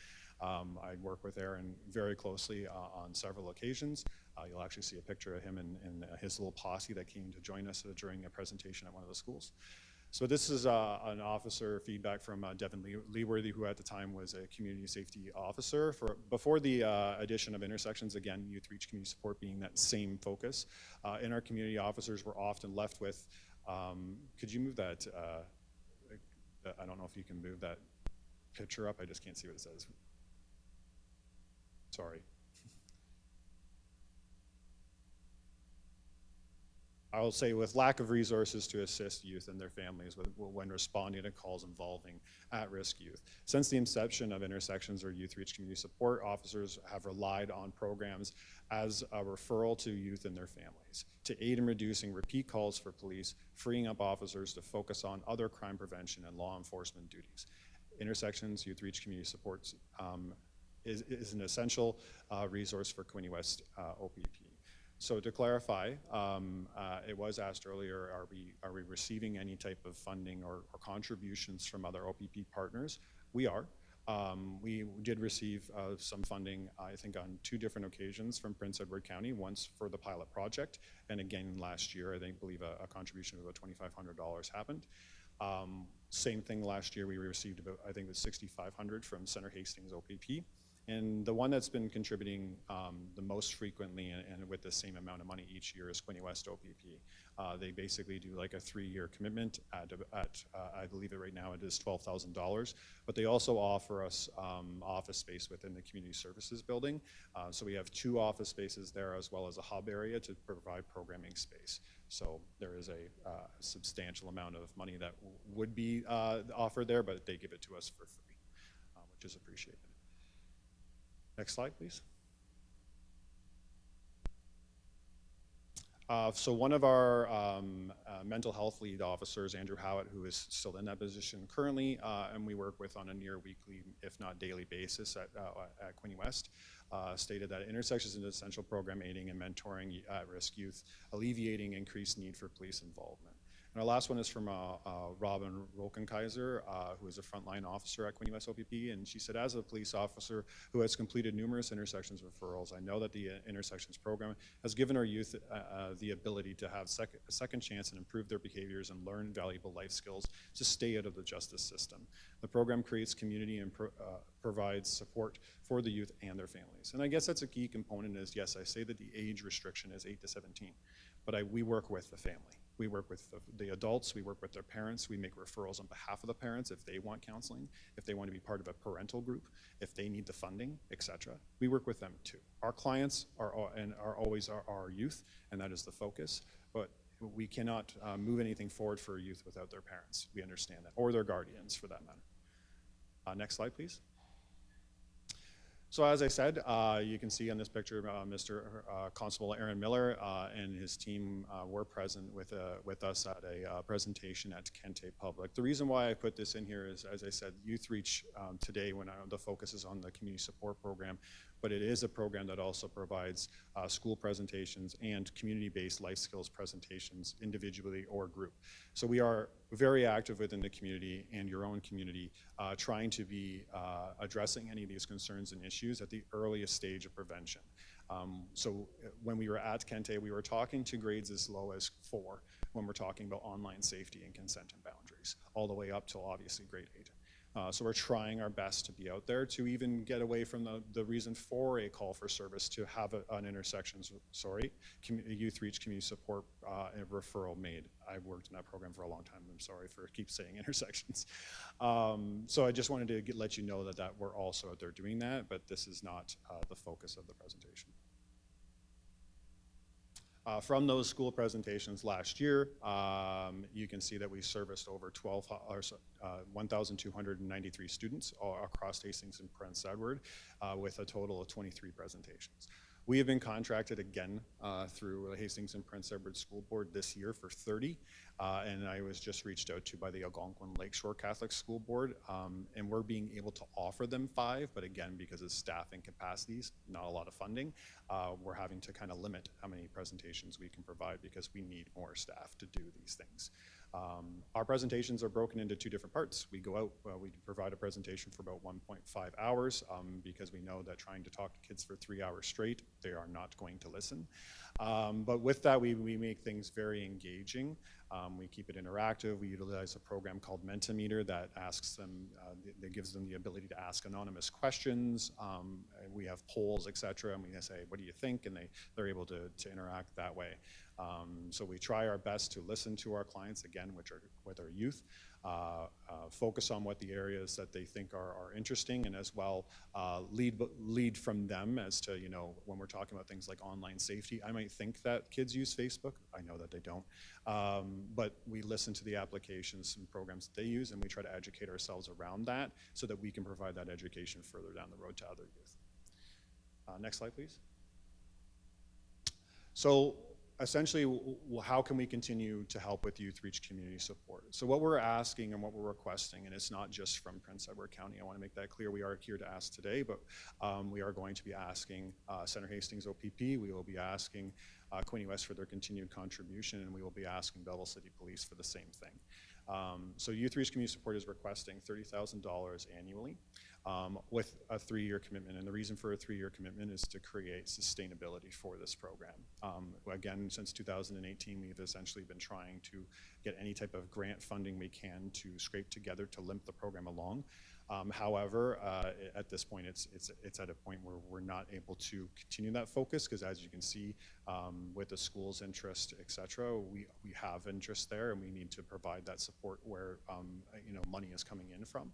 I work with Aaron very closely on several occasions. You'll actually see a picture of him and his little posse that came to join us during a presentation at one of the schools. So this is an officer feedback from Devin Leeworthy, who at the time was a community safety officer. Before the addition of intersections, again, youth reach community support being that same focus. In our community, officers were often left with, could you move that, I don't know if you can move that picture up, I just can't see what it says. Sorry. I will say with lack of resources to assist youth and their families when responding to calls involving at-risk youth. Since the inception of intersections or youth reach community support, officers have relied on programs as a referral to youth and their families to aid in reducing repeat calls for police, freeing up officers to focus on other crime prevention and law enforcement duties. Intersections youth reach community support is an essential resource for Quinte West OPP. So to clarify, it was asked earlier, are we receiving any type of funding or contributions from other OPP partners? We are. We did receive some funding, I think, on 2 different occasions from Prince Edward County, once for the pilot project, and again last year, I believe a contribution of about $2,500 happened. Same thing last year, we received about, I think it was $6,500 from Center Hastings OPP. And the one that's been contributing the most frequently and with the same amount of money each year is Quinte West OPP. They basically do like a 3-year commitment at I believe it right now it is $12,000, but they also offer us office space within the community services building. So we have 2 office spaces there as well as a hub area to provide programming space. So there is a substantial amount of money that would be offered there, but they give it to us for free, which is appreciated. Next slide, please. So one of our mental health lead officers, Andrew Howitt, who is still in that position currently, and we work with on a near weekly, if not daily basis at Quinte West, stated that intersections is an essential program aiding and mentoring at-risk youth, alleviating increased need for police involvement. And our last one is from Robin Rolkenkaiser, who is a frontline officer at Quinte West OPP, and she said, as a police officer who has completed numerous intersections referrals, I know that the intersections program has given our youth the ability to have a second chance and improve their behaviors and learn valuable life skills to stay out of the justice system. The program creates community and provides support for the youth and their families. And I guess that's a key component is, yes, I say that the age restriction is 8 to 17, but we work with the family. We work with the adults, we work with their parents, we make referrals on behalf of the parents if they want counseling, if they want to be part of a parental group, if they need the funding, etc. We work with them too. Our clients are always our youth, and that is the focus, but we cannot move anything forward for youth without their parents. We understand that, or their guardians for that matter. Next slide, please. So as I said, you can see on this picture, Mr. Constable Aaron Miller and his team were present with us at a presentation at Kente Public. The reason why I put this in here is, as I said, Youth Reach today, when the focus is on the community support program, but it is a program that also provides school presentations and community-based life skills presentations individually or group. So we are very active within the community and your own community, trying to be addressing any of these concerns and issues at the earliest stage of prevention. So when we were at Kente, we were talking to grades as low as 4 when we're talking about online safety and consent and boundaries, all the way up till obviously grade 8. So we're trying our best to be out there to even get away from the reason for a call for service to have an youth reach community support referral made. I've worked in that program for a long time. I'm sorry for keep saying intersections. So I just wanted to let you know that we're also out there doing that, but this is not the focus of the presentation. From those school presentations last year, you can see that we serviced over 1,293 students across Hastings and Prince Edward with a total of 23 presentations. We have been contracted again through the Hastings and Prince Edward School Board this year for 30, and I was just reached out to by the Algonquin Lakeshore Catholic School Board, and we're being able to offer them 5, but again, because of staffing capacities, not a lot of funding, we're having to kind of limit how many presentations we can provide because we need more staff to do these things. Our presentations are broken into 2 different parts. We go out, we provide a presentation for about 1.5 hours because we know that trying to talk to kids for 3 hours straight, they are not going to listen. But with that, we make things very engaging. We keep it interactive. We utilize a program called Mentimeter that asks them, that gives them the ability to ask anonymous questions. We have polls, etc., and we say, what do you think? And they're able to interact that way. So we try our best to listen to our clients, again, which are with our youth, focus on what the areas that they think are interesting, and as well lead from them as to, you know, when we're talking about things like online safety. I might think that kids use Facebook. I know that they don't. But we listen to the applications and programs that they use, and we try to educate ourselves around that so that we can provide that education further down the road to other youth. Next slide, please. So essentially, how can we continue to help with youth reach community support? So what we're asking and what we're requesting, and it's not just from Prince Edward County, I want to make that clear. We are here to ask today, but we are going to be asking Center Hastings OPP, we will be asking Quinte West for their continued contribution, and we will be asking Belleville City Police for the same thing. So Youth Reach Community Support is requesting $30,000 annually with a 3-year commitment. And the reason for a 3-year commitment is to create sustainability for this program. Again, since 2018, we've essentially been trying to get any type of grant funding we can to scrape together to limp the program along. However, at this point, it's at a point where we're not able to continue that focus because, as you can see, with the school's interest, et cetera, we have interest there, and we need to provide that support where you know, money is coming in from.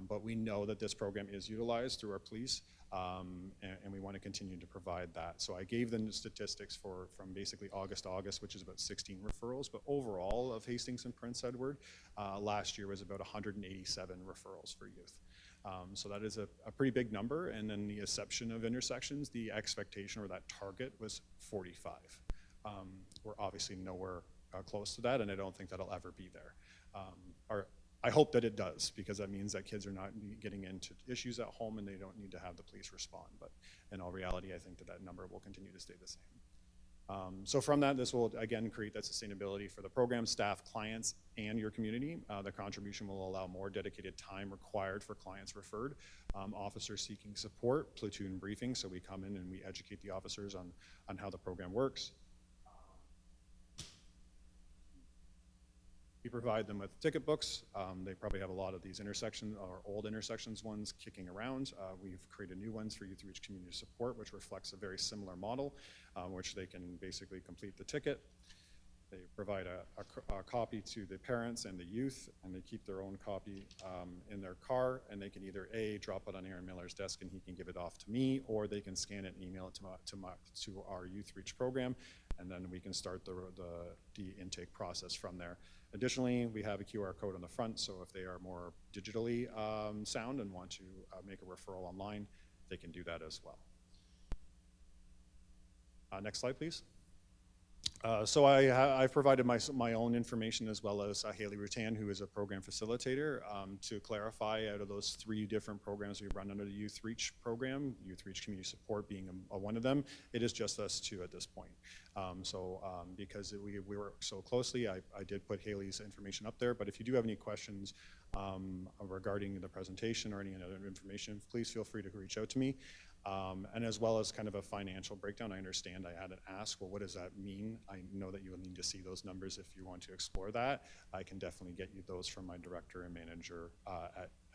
But we know that this program is utilized through our police, and we want to continue to provide that. So I gave them the statistics from basically August to August, which is about 16 referrals, but overall of Hastings and Prince Edward, last year was about 187 referrals for youth. So that is a pretty big number, and then the exception of intersections, the expectation or that target was 45. We're obviously nowhere close to that, and I don't think that'll ever be there. I hope that it does, because that means that kids are not getting into issues at home and they don't need to have the police respond. But in all reality, I think that number will continue to stay the same. So from that, this will again create that sustainability for the program, staff, clients, and your community. The contribution will allow more dedicated time required for clients referred, officers seeking support, platoon briefing, so we come in and we educate the officers on how the program works. We provide them with ticket books. They probably have a lot of these intersections or old intersections ones kicking around. We've created new ones for Youth Reach Community Support, which reflects a very similar model, which they can basically complete the ticket. They provide a copy to the parents and the youth, and they keep their own copy in their car, and they can either drop it on Aaron Miller's desk and he can give it off to me, or they can scan it and email it to our Youth Reach program, and then we can start the intake process from there. Additionally, we have a QR code on the front, so if they are more digitally sound and want to make a referral online, they can do that as well. Next slide, please. So I've provided my own information, as well as Haley Rutan, who is a program facilitator, to clarify out of those 3 different programs we run under the Youth Reach program, Youth Reach Community Support being one of them, it is just us 2 at this point. Because we work so closely, I did put Haley's information up there, but if you do have any questions regarding the presentation or any other information, please feel free to reach out to me. And as well as kind of a financial breakdown. I understand I had to ask, well, what does that mean? I know that you'll need to see those numbers if you want to explore that. I can definitely get you those from my director and manager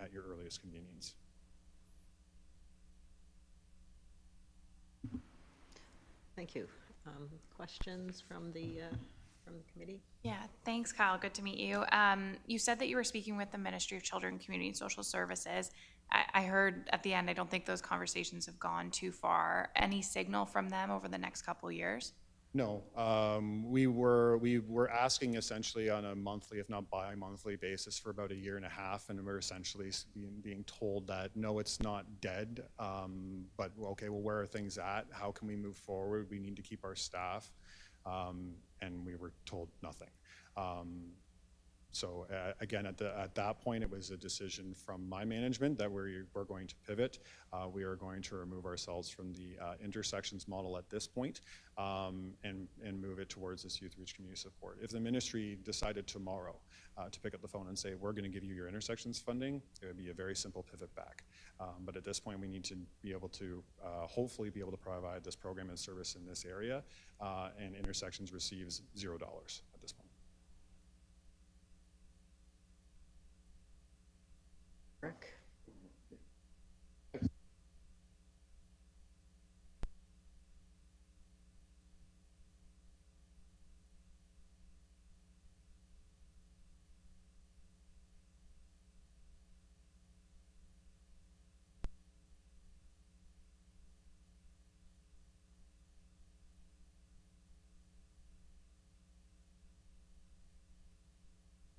at your greatest convenience. Thank you. Questions from the committee? Yeah, thanks, Kyle. Good to meet you. You said that you were speaking with the Ministry of Children, Community and Social Services. I heard at the end, I don't think those conversations have gone too far. Any signal from them over the next couple years? No, we were asking essentially on a monthly, if not bi-monthly basis for about a year and a half, and we're essentially being told that, no, it's not dead, but okay, well, where are things at? How can we move forward? We need to keep our staff, and we were told nothing. So again, at that point, it was a decision from my management that we're going to pivot. We are going to remove ourselves from the intersections model at this point, and move it towards this youth reach community support. If the ministry decided tomorrow to pick up the phone and say, we're going to give you your intersections funding, it would be a very simple pivot back. But at this point, we need to be able to hopefully be able to provide this program and service in this area, and intersections receives $0 at this point. Rick?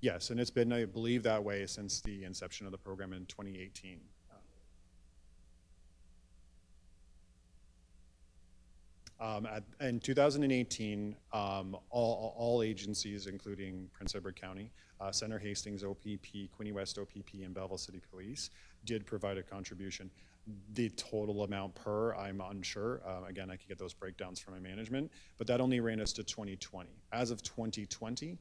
Yes, and it's been, I believe, that way since the inception of the program in 2018. In 2018, all agencies, including Prince Edward County, Center Hastings OPP, Quinte West OPP, and Belleville City Police did provide a contribution. The total amount per, I'm unsure. Again, I could get those breakdowns from my management, but that only ran us to 2020. As of 2020,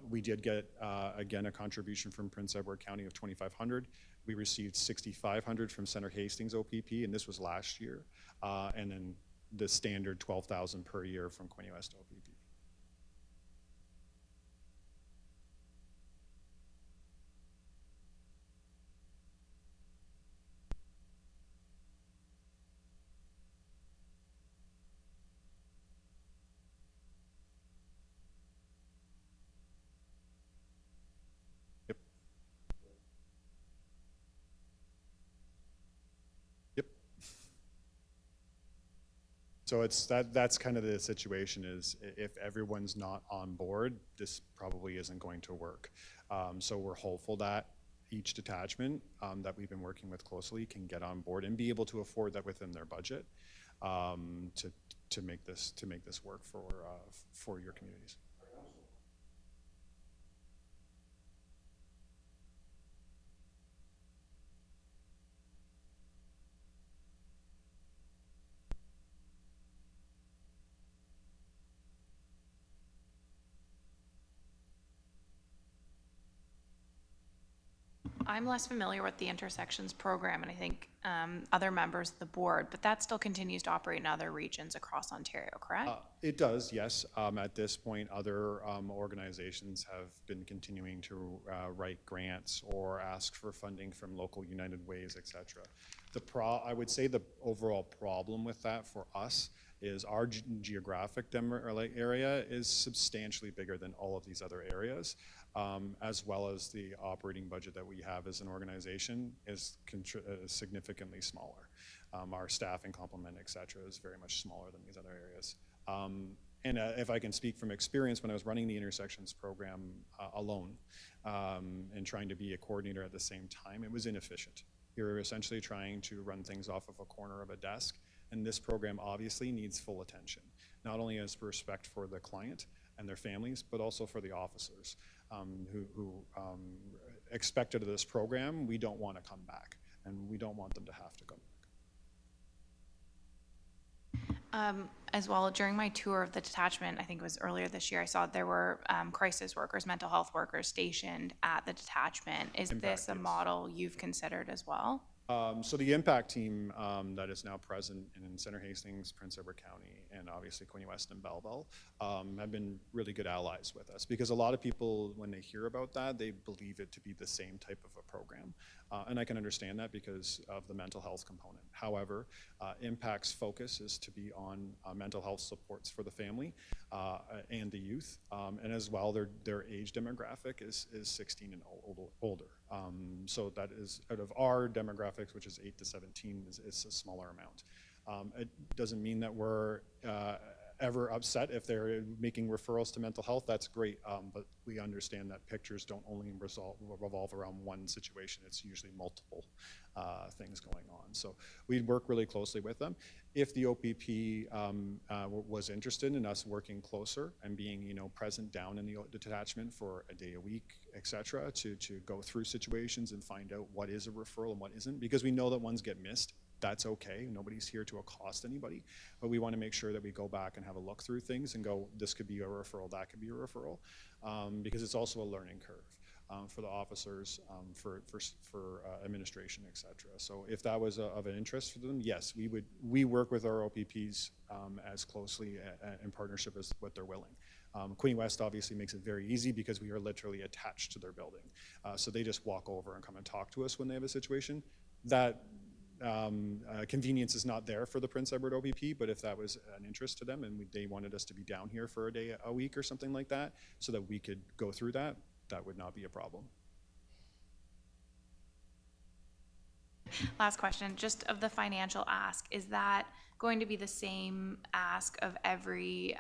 we did get, again, a contribution from Prince Edward County of $2,500. We received $6,500 from Center Hastings OPP, and this was last year. And then the standard $12,000 per year from Quinte West OPP. Yep. Yep. So it's that's kind of the situation, is if everyone's not on board, this probably isn't going to work. So we're hopeful that each detachment that we've been working with closely can get on board and be able to afford that within their budget, to make this work for your communities. I'm less familiar with the intersections program, and I think other members of the board, but that still continues to operate in other regions across Ontario, correct? It does, yes. At this point, other organizations have been continuing to write grants or ask for funding from local United Ways, et cetera. I would say the overall problem with that for us is our geographic area is substantially bigger than all of these other areas, as well as the operating budget that we have as an organization is significantly smaller. Our staffing complement, et cetera, is very much smaller than these other areas. And if I can speak from experience, when I was running the intersections program alone and trying to be a coordinator at the same time, it was inefficient. You're essentially trying to run things off of a corner of a desk, and this program obviously needs full attention, not only as respect for the client and their families, but also for the officers who expected of this program. We don't want to come back, and we don't want them to have to come back. As well, during my tour of the detachment, I think it was earlier this year, I saw there were crisis workers, mental health workers stationed at the detachment. Is this a model you've considered as well? So the impact team that is now present in Center Hastings, Prince Edward County, and obviously Quinte West and Belleville have been really good allies with us, because a lot of people, when they hear about that, they believe it to be the same type of a program. And I can understand that because of the mental health component. However, Impact's focus is to be on mental health supports for the family and the youth, and as well their age demographic is 16 and older. So that is, out of our demographics, which is 8 to 17, is a smaller amount. It doesn't mean that we're ever upset if they're making referrals to mental health. That's great, but we understand that pictures don't only revolve around one situation. It's usually multiple things going on. So we work really closely with them. If the OPP was interested in us working closer and being, present down in the detachment for a day a week, et cetera, to go through situations and find out what is a referral and what isn't, because we know that ones get missed. That's okay. Nobody's here to accost anybody, but we want to make sure that we go back and have a look through things and go, this could be a referral, that could be a referral, because it's also a learning curve for the officers, for administration, et cetera. So if that was of an interest for them, yes, we work with our OPPs as closely in partnership as what they're willing. Quinte West obviously makes it very easy because we are literally attached to their building. So they just walk over and come and talk to us when they have a situation. That convenience is not there for the Prince Edward OPP, but if that was an interest to them and they wanted us to be down here for a day a week or something like that so that we could go through that, that would not be a problem. Last question, just of the financial ask, is that going to be the same ask of every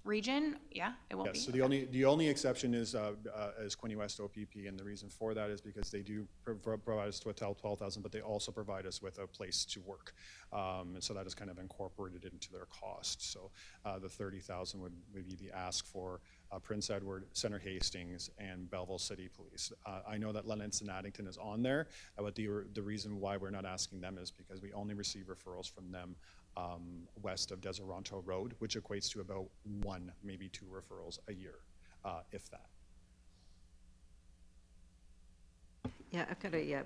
region? Yeah, it will be. Yes, so the only exception is Quinte West OPP, and the reason for that is because they do provide us with $12,000, but they also provide us with a place to work, and so that is kind of incorporated into their cost. So the $30,000 would be the ask for Prince Edward, Center Hastings, and Belleville City Police. I know that Leonard and Addington is on there, but the reason why we're not asking them is because we only receive referrals from them west of Deseronto Road, which equates to about 1, maybe 2 referrals a year, if that. Yeah, I've got a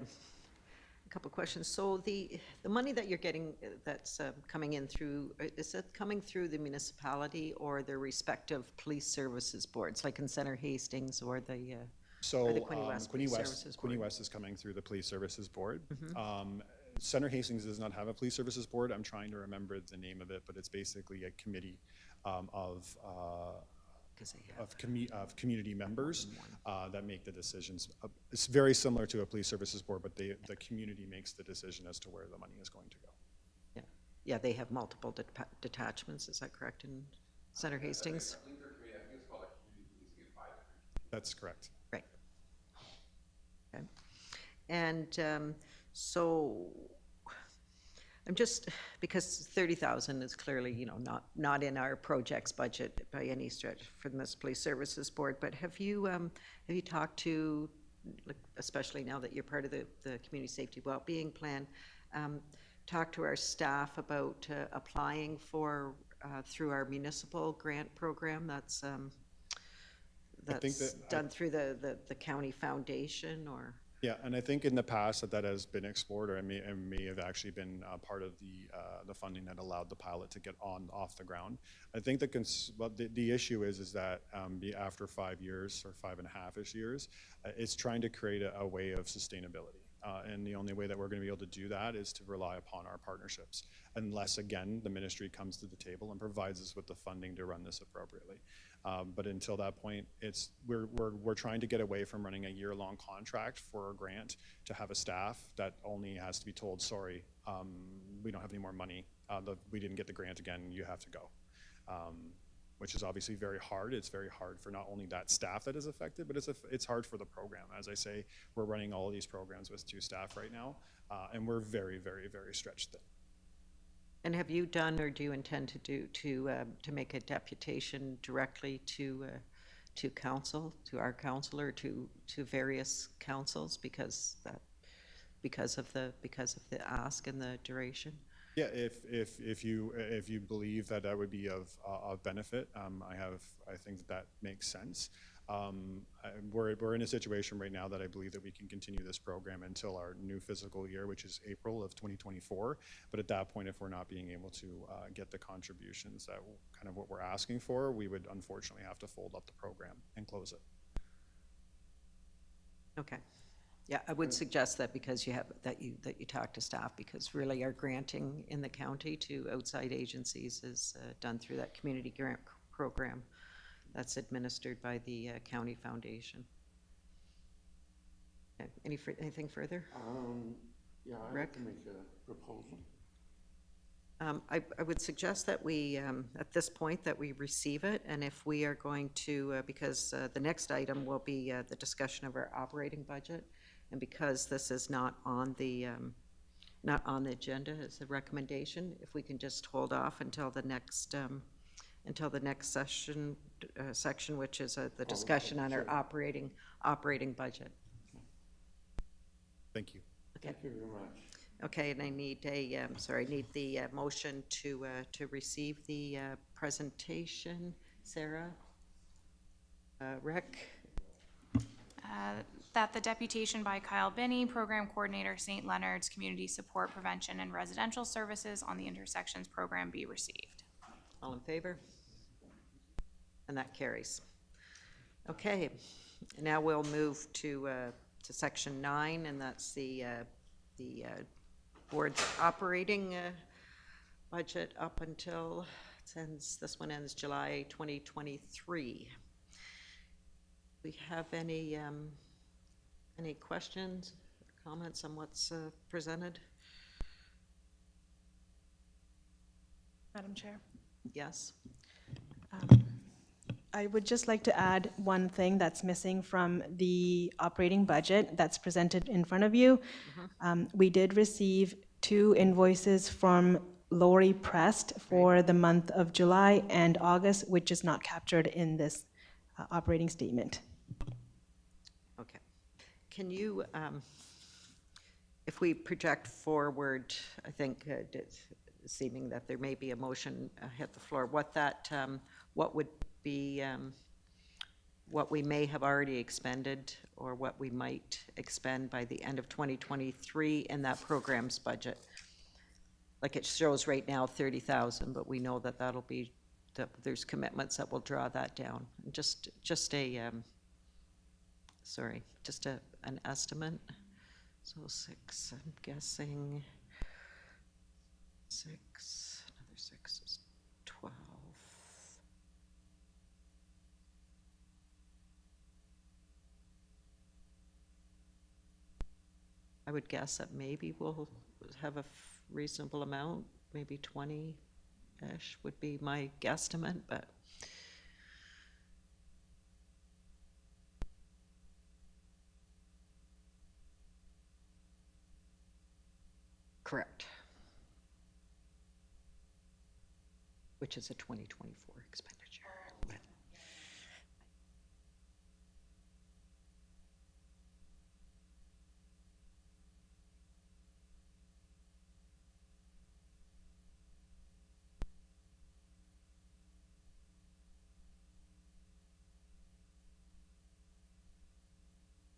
couple questions. So the money that you're getting that's coming in through, is it coming through the municipality or their respective police services boards, like in Center Hastings or the So Quinte West Police Services Board? Quinte West is coming through the Police Services Board. Center Hastings does not have a Police Services Board. I'm trying to remember the name of it, but it's basically a committee of community members that make the decisions. It's very similar to a Police Services Board, but the community makes the decision as to where the money is going to go. Yeah, yeah, they have multiple detachments, is that correct, in Center Hastings? I think it's called a community policing in 5 different. That's correct. Right. Okay. And so I'm just, because 30,000 is clearly, not in our project's budget by any stretch for the Municipal Police Services Board, but have you talked to, like, especially now that you're part of the Community Safety Wellbeing Plan, talk to our staff about applying for, through our municipal grant program that's done through the county foundation, or? Yeah, and I think in the past that has been explored, or it may have actually been part of the funding that allowed the pilot to get off the ground. I think the issue is that after 5 years or 5.5-ish years, it's trying to create a way of sustainability. And the only way that we're going to be able to do that is to rely upon our partnerships, unless, again, the ministry comes to the table and provides us with the funding to run this appropriately. But until that point, we're trying to get away from running a year-long contract for a grant to have a staff that only has to be told, sorry, we don't have any more money, we didn't get the grant again, you have to go. Which is obviously very hard. It's very hard for not only that staff that is affected, but it's hard for the program. As I say, we're running all of these programs with 2 staff right now, and we're very, very, very stretched thin. And have you done, or do you intend to do, to make a deputation directly to council, to our council, or to various councils, because of the ask and the duration? Yeah, if you believe that would be of benefit, I think that makes sense. We're in a situation right now that I believe that we can continue this program until our new fiscal year, which is April of 2024. But at that point, if we're not being able to get the contributions that kind of what we're asking for, we would unfortunately have to fold up the program and close it. Okay. Yeah, I would suggest that because you have, that you talk to staff, because really our granting in the county to outside agencies is done through that community grant program that's administered by the county foundation. Okay. Anything further? Yeah, I'd like Rick? to make a proposal. I would suggest that we, at this point, that we receive it, and if we are going to, because the next item will be the discussion of our operating budget, and because this is not on the agenda as a recommendation, if we can just hold off until the next session, section, which is the discussion on our operating budget. Thank you. Okay. Thank you very much. Okay, and I need I need the motion to receive the presentation. Sarah? Rick? That the deputation by Kyle Binnie, Program Coordinator, St. Leonard's Community Support Prevention and Residential Services on the Intersections Program be received. All in favor? And that carries. Okay, now we'll move to section 9, and that's the board's operating budget up until this one ends July 2023. We have any questions, or comments on what's presented? Madam Chair. Yes. I would just like to add one thing that's missing from the operating budget that's presented in front of you. We did receive 2 invoices from Lori Prest for the month of July and August, which is not captured in this operating statement. Okay. Can you, if we project forward, I think, seeming that there may be a motion hit the floor, what would be, what we may have already expended or what we might expend by the end of 2023 in that program's budget? Like it shows right now 30,000, but we know that that'll be, that there's commitments that will draw that down. Just an estimate. So 6, I'm guessing 6, another 6 is 12. I would guess that maybe we'll have a reasonable amount, maybe 20-ish would be my guesstimate, but. Correct. Which is a 2024 expenditure. But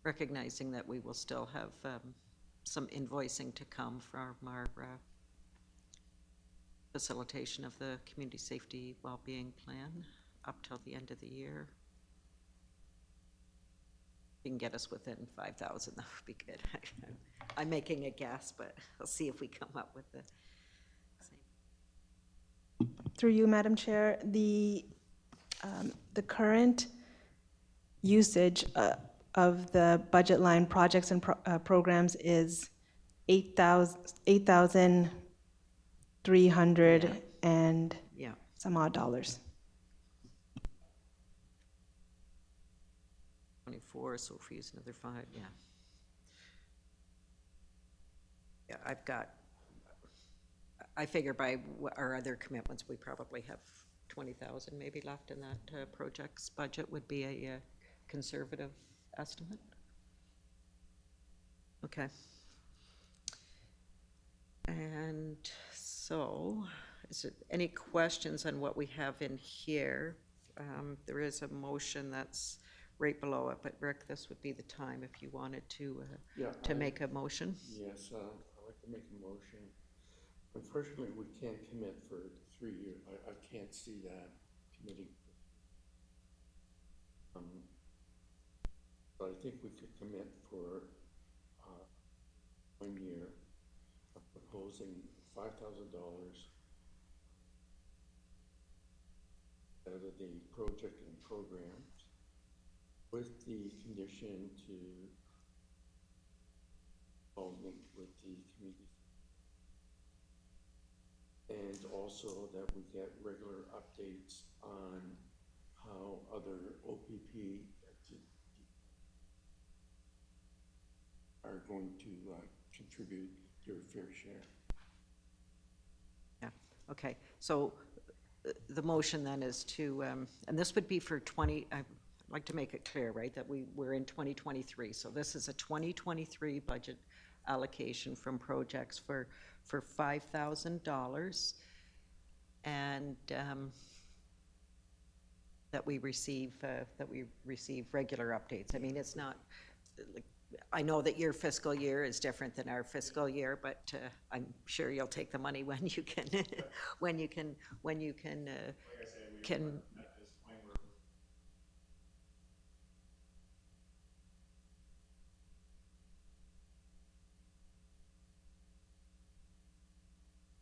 recognizing that we will still have some invoicing to come from our facilitation of the community safety well-being plan up till the end of the year. If you can get us within 5,000, that would be good. I'm making a guess, but I'll see if we come up with the same. Through you, Madam Chair, the current usage of the budget line projects and programs is $8,300 and Yeah. some odd dollars. 24, so if we use another 5, yeah. Yeah, I figure by our other commitments, we probably have 20,000 maybe left in that project's budget would be a conservative estimate. Okay. And so, is there any questions on what we have in here? There is a motion that's right below it, but Rick, this would be the time if you wanted to, Yeah, to make a motion. Yes, I'd like to make a motion. Unfortunately, we can't commit for 3 years. I can't see that committing. But I think we could commit for 1 year of proposing $5,000 out of the project and programs with the condition to meet with the community. And also that we get regular updates on how other OPP are going to contribute their fair share. Yeah, okay. So the motion then is to, and this would be for 20, I'd like to make it clear, right, that we're in 2023. So this is a 2023 budget allocation from projects for $5,000, and that we receive regular updates. I mean, it's not, like, I know that your fiscal year is different than our fiscal year, but I'm sure you'll take the money when you can, when you can.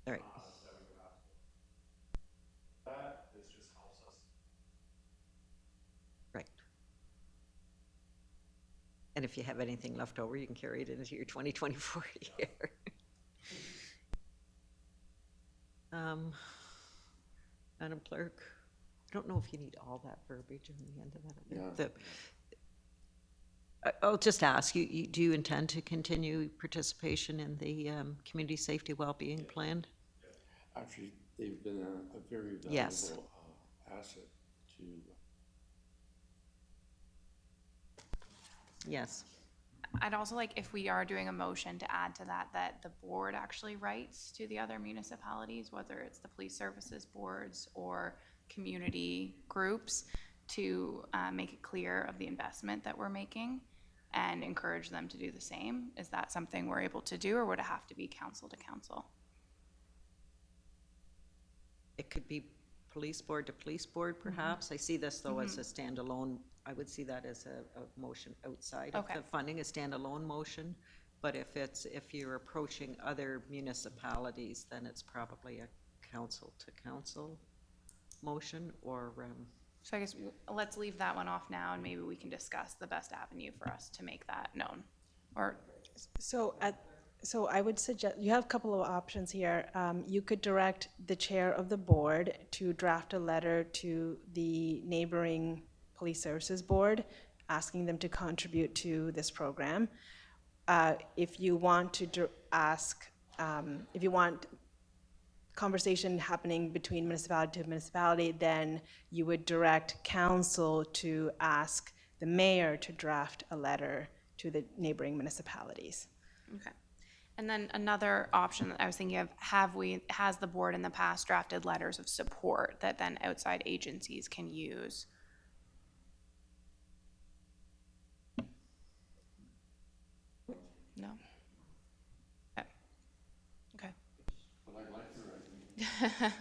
All right. This just helps us. Right. And if you have anything left over, you can carry it into your 2024 year. Madam Clerk, I don't know if you need all that verbiage in the end of that. Yeah. I'll just ask, do you intend to continue participation in the Community Safety Wellbeing Plan? Actually, they've been a very valuable Yes. Asset to. Yes. I'd also like, if we are doing a motion, to add to that, that the board actually writes to the other municipalities, whether it's the police services boards or community groups, to make it clear of the investment that we're making and encourage them to do the same. Is that something we're able to do, or would it have to be council to council? It could be police board to police board, perhaps. I see this, though, as a standalone. I would see that as a motion outside of Okay. the funding, a standalone motion. But if you're approaching other municipalities, then it's probably a council to council motion, or, So I guess let's leave that one off now, and maybe we can discuss the best avenue for us to make that known. Or, So I would suggest, you have a couple of options here. You could direct the chair of the board to draft a letter to the neighboring police services board, asking them to contribute to this program. If you want to if you want conversation happening between municipality to municipality, then you would direct council to ask the mayor to draft a letter to the neighboring municipalities. okay. And then another option that I was thinking of, has the board in the past drafted letters of support that then outside agencies can use? No? Okay. Okay. But I'd like to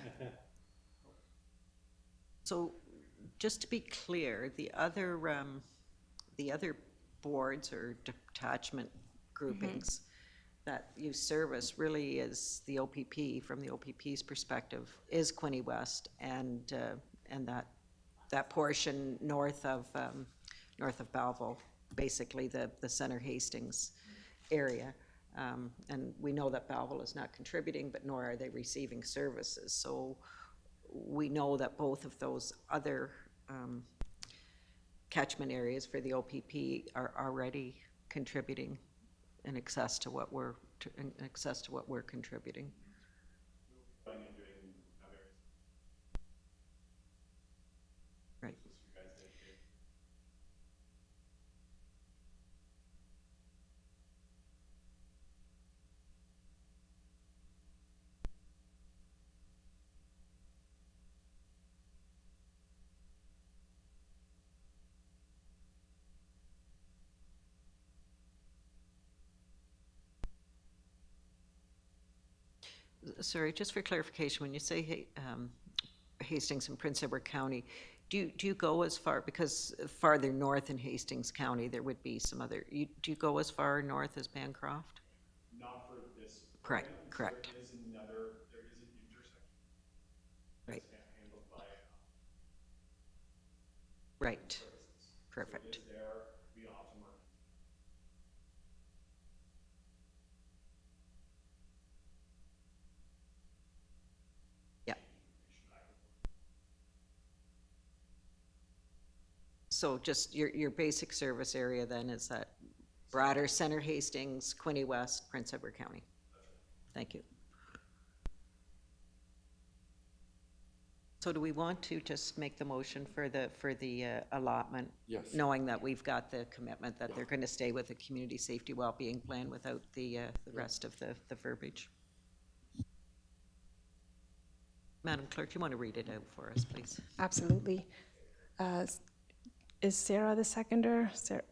so just to be clear, the other boards or detachment groupings that you service really is the OPP, from the OPP's perspective, is Quinte West and that portion north of Belleville, basically the Center Hastings area. And we know that Belleville is not contributing, but nor are they receiving services. So we know that both of those other catchment areas for the OPP are already contributing in excess to what we're contributing. Right. sorry, just for clarification, when you say Hastings and Prince Edward County, do you go as far, because farther north in Hastings County, there would be some other, do you go as far north as Bancroft? Not for this. Correct, program, so correct. There is an intersection Right, that's handled by right, services. perfect. So it is there, we often work. Yeah. So just your basic service area then is that broader Center Hastings, Quinte West, Prince Edward County? Thank you. So do we want to just make the motion for the allotment? Yes. Knowing that we've got the commitment that they're going to stay with the community safety wellbeing plan without the rest of the verbiage? Madam Clerk, do you want to read it out for us, please? Absolutely. Is Sarah the seconder? Sarah?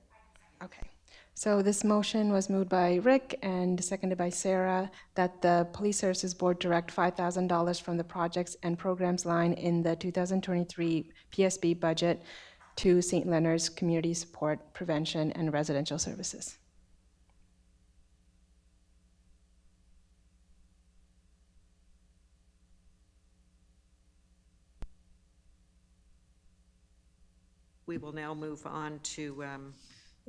Okay. So this motion was moved by Rick and seconded by Sarah, that the Police Services Board direct $5,000 from the projects and programs line in the 2023 PSB budget to St. Leonard's Community Support, Prevention, and Residential Services. We will now move on to,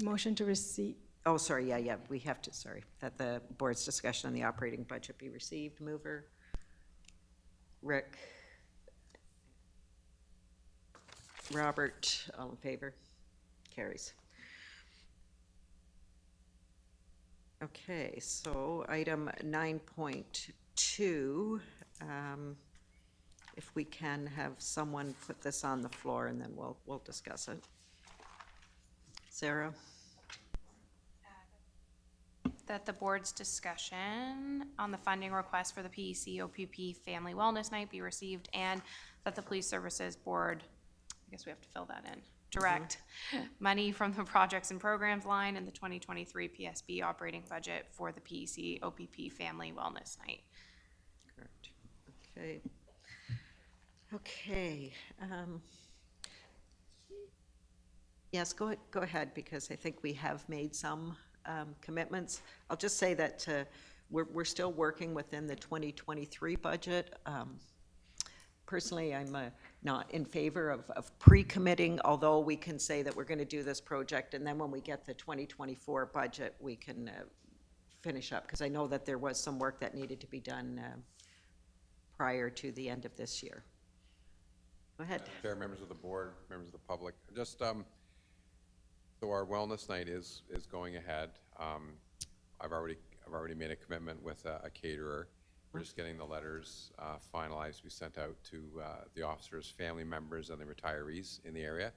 Motion to receive, oh, sorry, yeah, we have to, sorry, that the board's discussion on the operating budget be received. Mover, Rick, Robert, all in favor? Carries. Okay, so item 9.2, if we can have someone put this on the floor and then we'll discuss it. Sarah? That the board's discussion on the funding request for the PEC OPP Family Wellness Night be received, and that the Police Services Board, I guess we have to fill that in, direct money from the projects and programs line in the 2023 PSB operating budget for the PEC OPP Family Wellness Night. Correct. Okay. Okay. Yes, go ahead, because I think we have made some commitments. I'll just say that we're still working within the 2023 budget. Personally, I'm not in favor of pre-committing, although we can say that we're going to do this project, and then when we get the 2024 budget, we can finish up, because I know that there was some work that needed to be done prior to the end of this year. Go ahead. Chair, members of the board, members of the public, just, so our wellness night is going ahead. I've already made a commitment with a caterer. We're just getting the letters finalized. We sent out to the officers, family members, and the retirees in the area.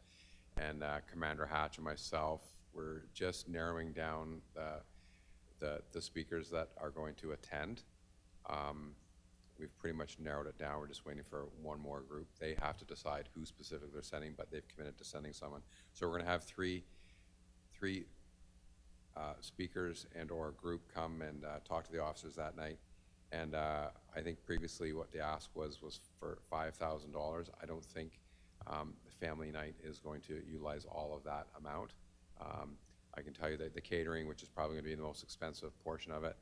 And Commander Hatch and myself, we're just narrowing down the speakers that are going to attend. We've pretty much narrowed it down. We're just waiting for one more group. They have to decide who specifically they're sending, but they've committed to sending someone. So we're going to have three speakers and or a group come and talk to the officers that night. And I think previously what the ask was for $5,000. I don't think the family night is going to utilize all of that amount. I can tell you that the catering, which is probably going to be the most expensive portion of it,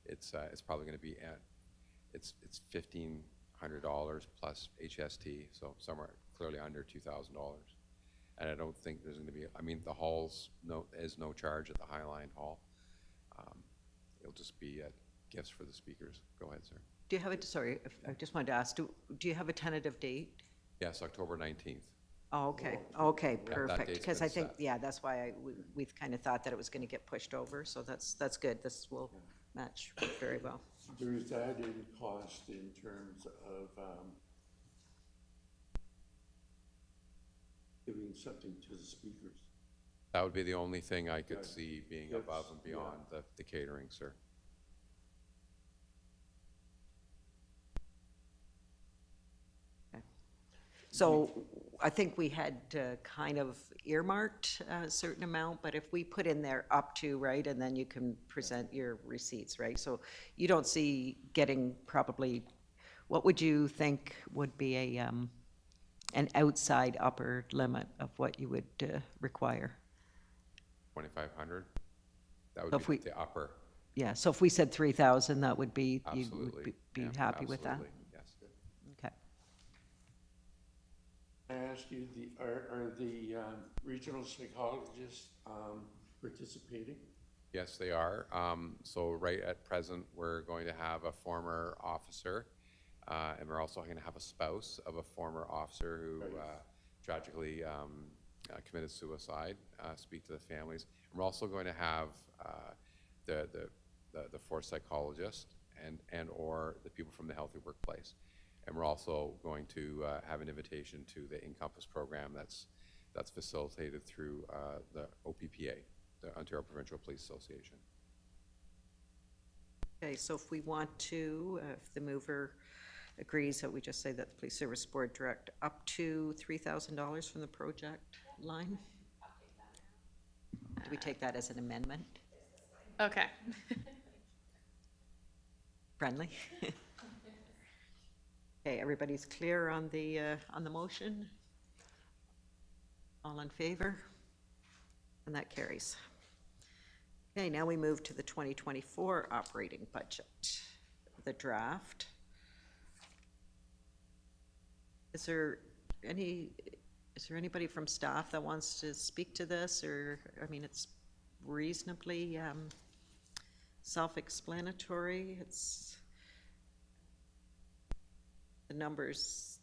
it's probably going to be at it's $1,500 plus HST, so somewhere clearly under $2,000. And I don't think there's going to be, I mean, the halls, is no charge at the Highline Hall. It'll just be gifts for the speakers. Go ahead, sir. Do you have a, sorry, I just wanted to ask, do you have a tentative date? Yes, October 19th. Oh, okay, okay, that perfect, date's because I been think, set. yeah, that's why we've kind of thought that it was going to get pushed over, so that's good. This will match very well. There is added cost in terms of giving something to the speakers. That would be the only thing I could see being That's- above and beyond the catering, sir. So I think we had kind of earmarked a certain amount, but if we put in there up to, right, and then you can present your receipts, right? So you don't see getting probably, what would you think would be an outside upper limit of what you would require? 2,500? That So would if be we- the upper. Yeah, so if we said 3,000, that would be, you Absolutely. would be Yeah, happy with that? absolutely, yes. Okay. I ask you, are the regional psychologists participating? Yes, they are. So right at present, we're going to have a former officer, and we're also going to have a spouse of a former officer who tragically committed suicide, speak to the families. And we're also going to have the 4 psychologists and or the people from the Healthy Workplace. And we're also going to have an invitation to the Encompass program that's facilitated through the OPPA, the Ontario Provincial Police Association. Okay, so if we want to, if the mover agrees that we just say that the Police Service Board direct up to $3,000 from the project line? Do we take that as an amendment? Okay. Friendly? Okay, everybody's clear on the motion? All in favor? And that carries. Okay, now we move to the 2024 operating budget, the draft. Is there anybody from staff that wants to speak to this, or, I mean, it's reasonably self-explanatory. It's the numbers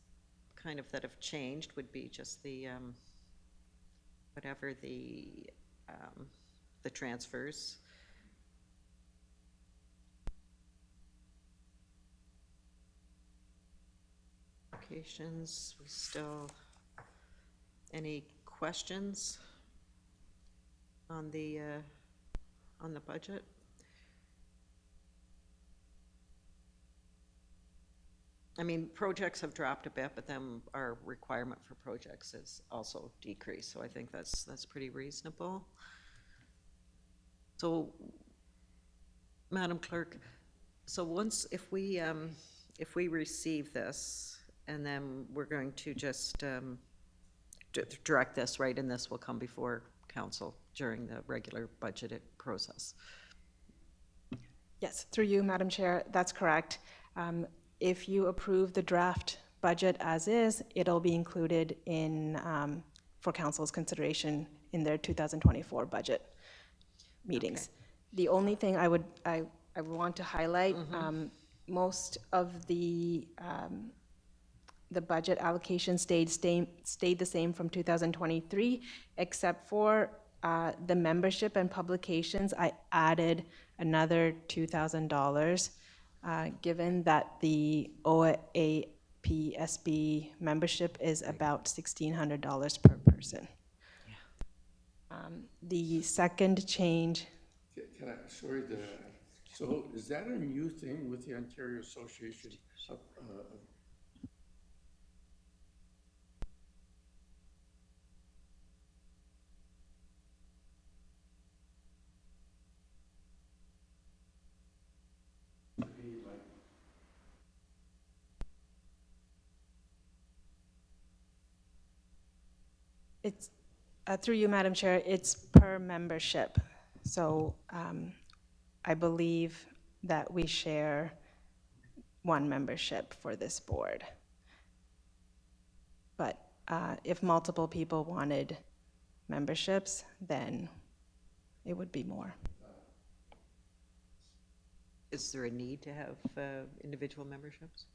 kind of that have changed would be just the whatever the transfers. Applications, we still, any questions on the budget? I mean, projects have dropped a bit, but then our requirement for projects has also decreased, so I think that's pretty reasonable. So, Madam Clerk, so once, if we receive this, and then we're going to just direct this, right, and this will come before council during the regular budgeted process. Yes, through you, Madam Chair, that's correct. If you approve the draft budget as is, it'll be included in, for council's consideration in their 2024 budget meetings. The only thing I would want to highlight, most of the budget allocation stayed the same from 2023, except for the membership and publications. I added another $2,000, given that the OAPSB membership is about $1,600 per person. The second change. Can I, sorry, so is that a new thing with the Ontario Association of It's, through you, Madam Chair, it's per membership. So I believe that we share one membership for this board. But if multiple people wanted memberships, then it would be more. Is there a need to have individual memberships?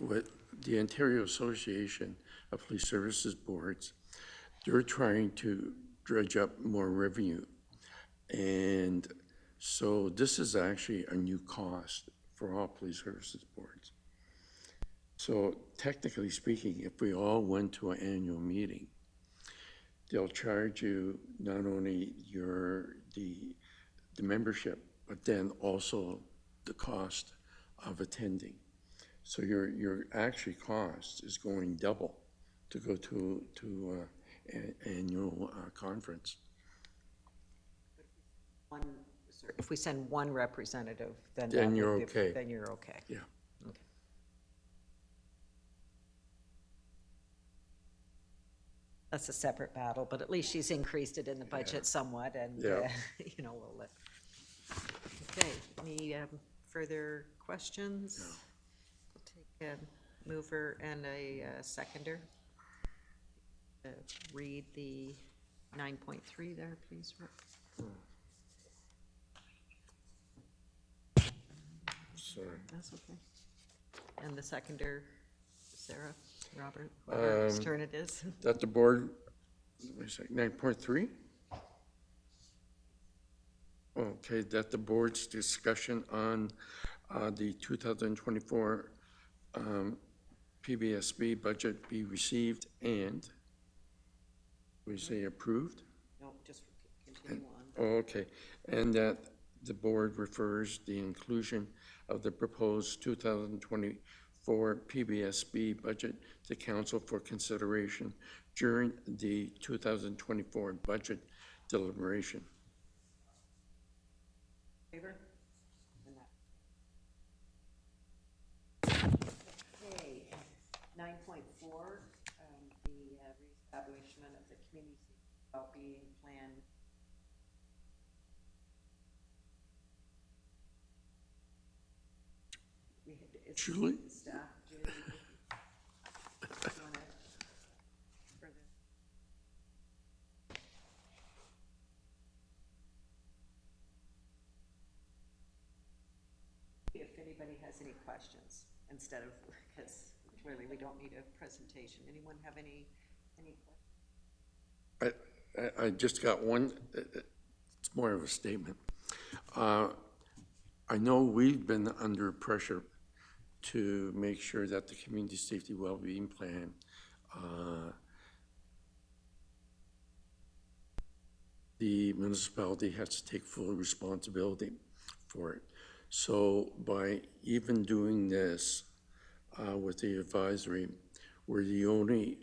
what the Ontario Association of Police Services Boards, they're trying to dredge up more revenue. And so this is actually a new cost for all police services boards. So technically speaking, if we all went to an annual meeting, they'll charge you not only the membership, but then also the cost of attending. So your actual cost is going double to go to an annual conference. If we send one representative, then Then that you're would be- okay. Then you're okay. Yeah. Okay. That's a separate battle, but at least she's increased it in the budget somewhat, and, Yeah. you know, we'll let. Okay, any further questions? We'll take a mover and a seconder. Read the 9.3 there, please, Rick. Sorry. That's okay. And the seconder, Sarah, Robert, whoever's turn it is. That the board, wait a second, 9.3? Okay, that the board's discussion on the 2024 PBSB budget be received and, we say approved? No, just continue on. Oh, okay, and that the board refers the inclusion of the proposed 2024 PBSB budget to council for consideration during the 2024 budget deliberation. Favor? Okay, 9.4, the reestablishment of the community well-being plan. It's Julie? Staff, Julie. Wanna further? If anybody has any questions, instead of, because clearly we don't need a presentation. Anyone have any questions? I just got one, it's more of a statement. I know we've been under pressure to make sure that the community safety well-being plan the municipality has to take full responsibility for it. So by even doing this with the advisory, we're the only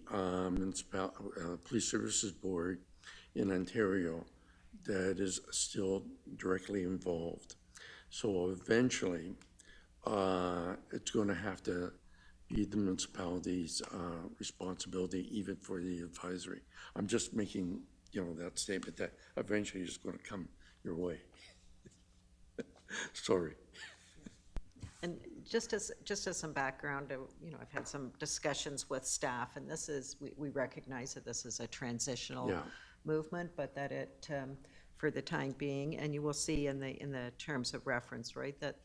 police services board in Ontario that is still directly involved. So eventually, it's going to have to be the municipality's responsibility even for the advisory. I'm just making, that statement that eventually it's going to come your way. Sorry. And just as some background, I've had some discussions with staff, and this is, we recognize that this is a transitional movement, but that it, for the time being, and you will see in the terms of reference, right, that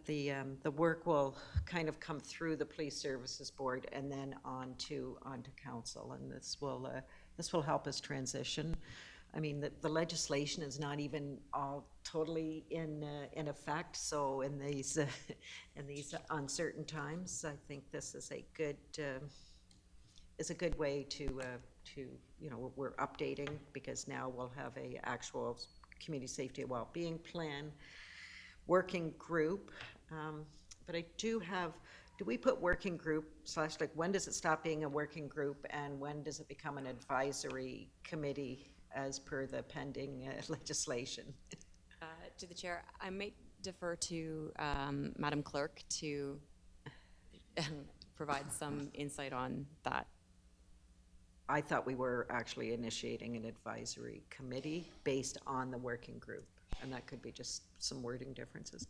the work will kind of come through the Police Services Board and then on to council, and this will help us transition. I mean, the legislation is not even all totally in effect, so in these uncertain times, I think this is a good way to we're updating, because now we'll have a actual community safety and well-being plan working group. But I do we put working group / like, when does it stop being a working group and when does it become an advisory committee as per the pending legislation? To the chair, I might defer to Madam Clerk to provide some insight on that. I thought we were actually initiating an advisory committee based on the working group, and that could be just some wording differences.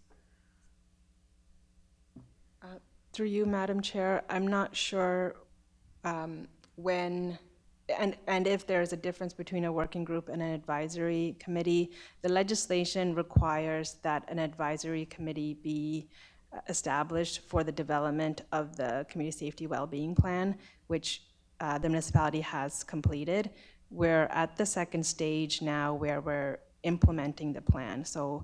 Through you, Madam Chair, I'm not sure when and if there's a difference between a working group and an advisory committee. The legislation requires that an advisory committee be established for the development of the community safety well-being plan, which the municipality has completed. We're at the second stage now where we're implementing the plan. So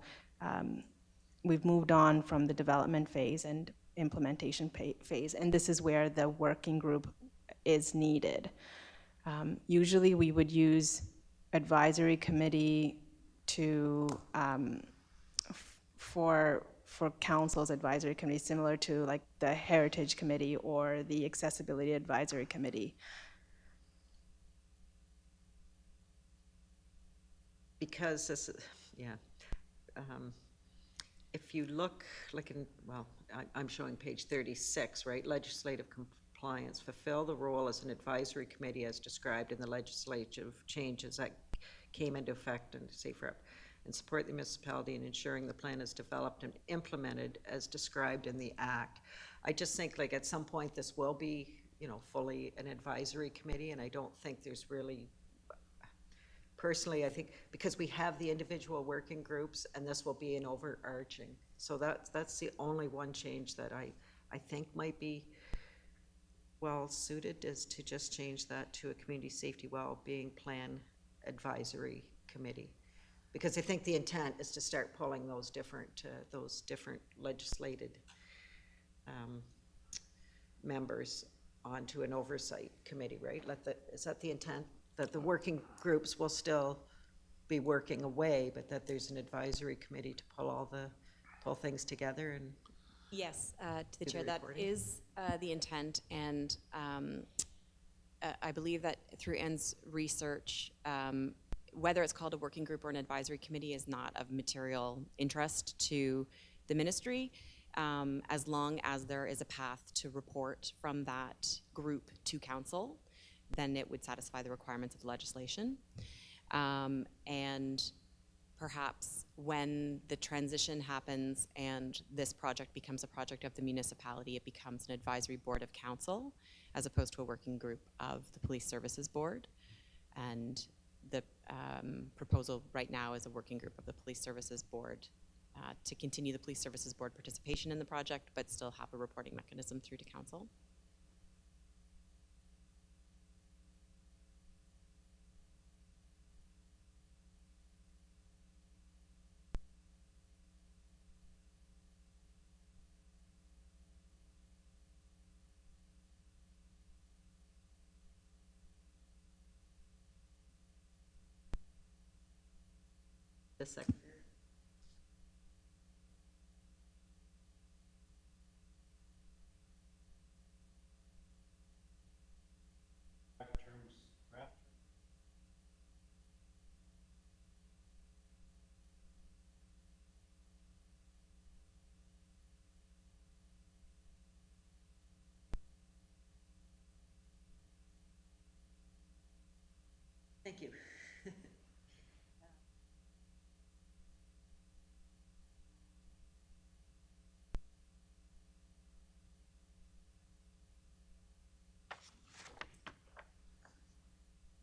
we've moved on from the development phase, and implementation phase, and this is where the working group is needed. Usually we would use advisory committee to, for council's advisory committee, similar to like the Heritage Committee or the Accessibility Advisory Committee. Because this, yeah. If you look, like in, well, I'm showing page 36, right? Legislative compliance, fulfill the role as an advisory committee as described in the legislative changes that came into effect and safer up, and support the municipality in ensuring the plan is developed and implemented as described in the act. I just think like at some point this will be, you know, fully an advisory committee, and I don't think there's really, personally, I think because we have the individual working groups and this will be an overarching. So that's the only one change that I think might be well suited, is to just change that to a community safety well-being plan advisory committee. Because I think the intent is to start pulling those different legislated members onto an oversight committee, right? Is that the intent? That the working groups will still be working away, but that there's an advisory committee to pull things together and. Yes, to the Do the chair, that reporting. is the intent, and I believe that through Ann's research, whether it's called a working group or an advisory committee is not of material interest to the ministry, as long as there is a path to report from that group to council, then it would satisfy the requirements of the legislation. And perhaps when the transition happens and this project becomes a project of the municipality, it becomes an advisory board of council as opposed to a working group of the police services board. And the proposal right now is a working group of the police services board to continue the police services board participation in the project, but still have a reporting mechanism through to council. The second. Thank you.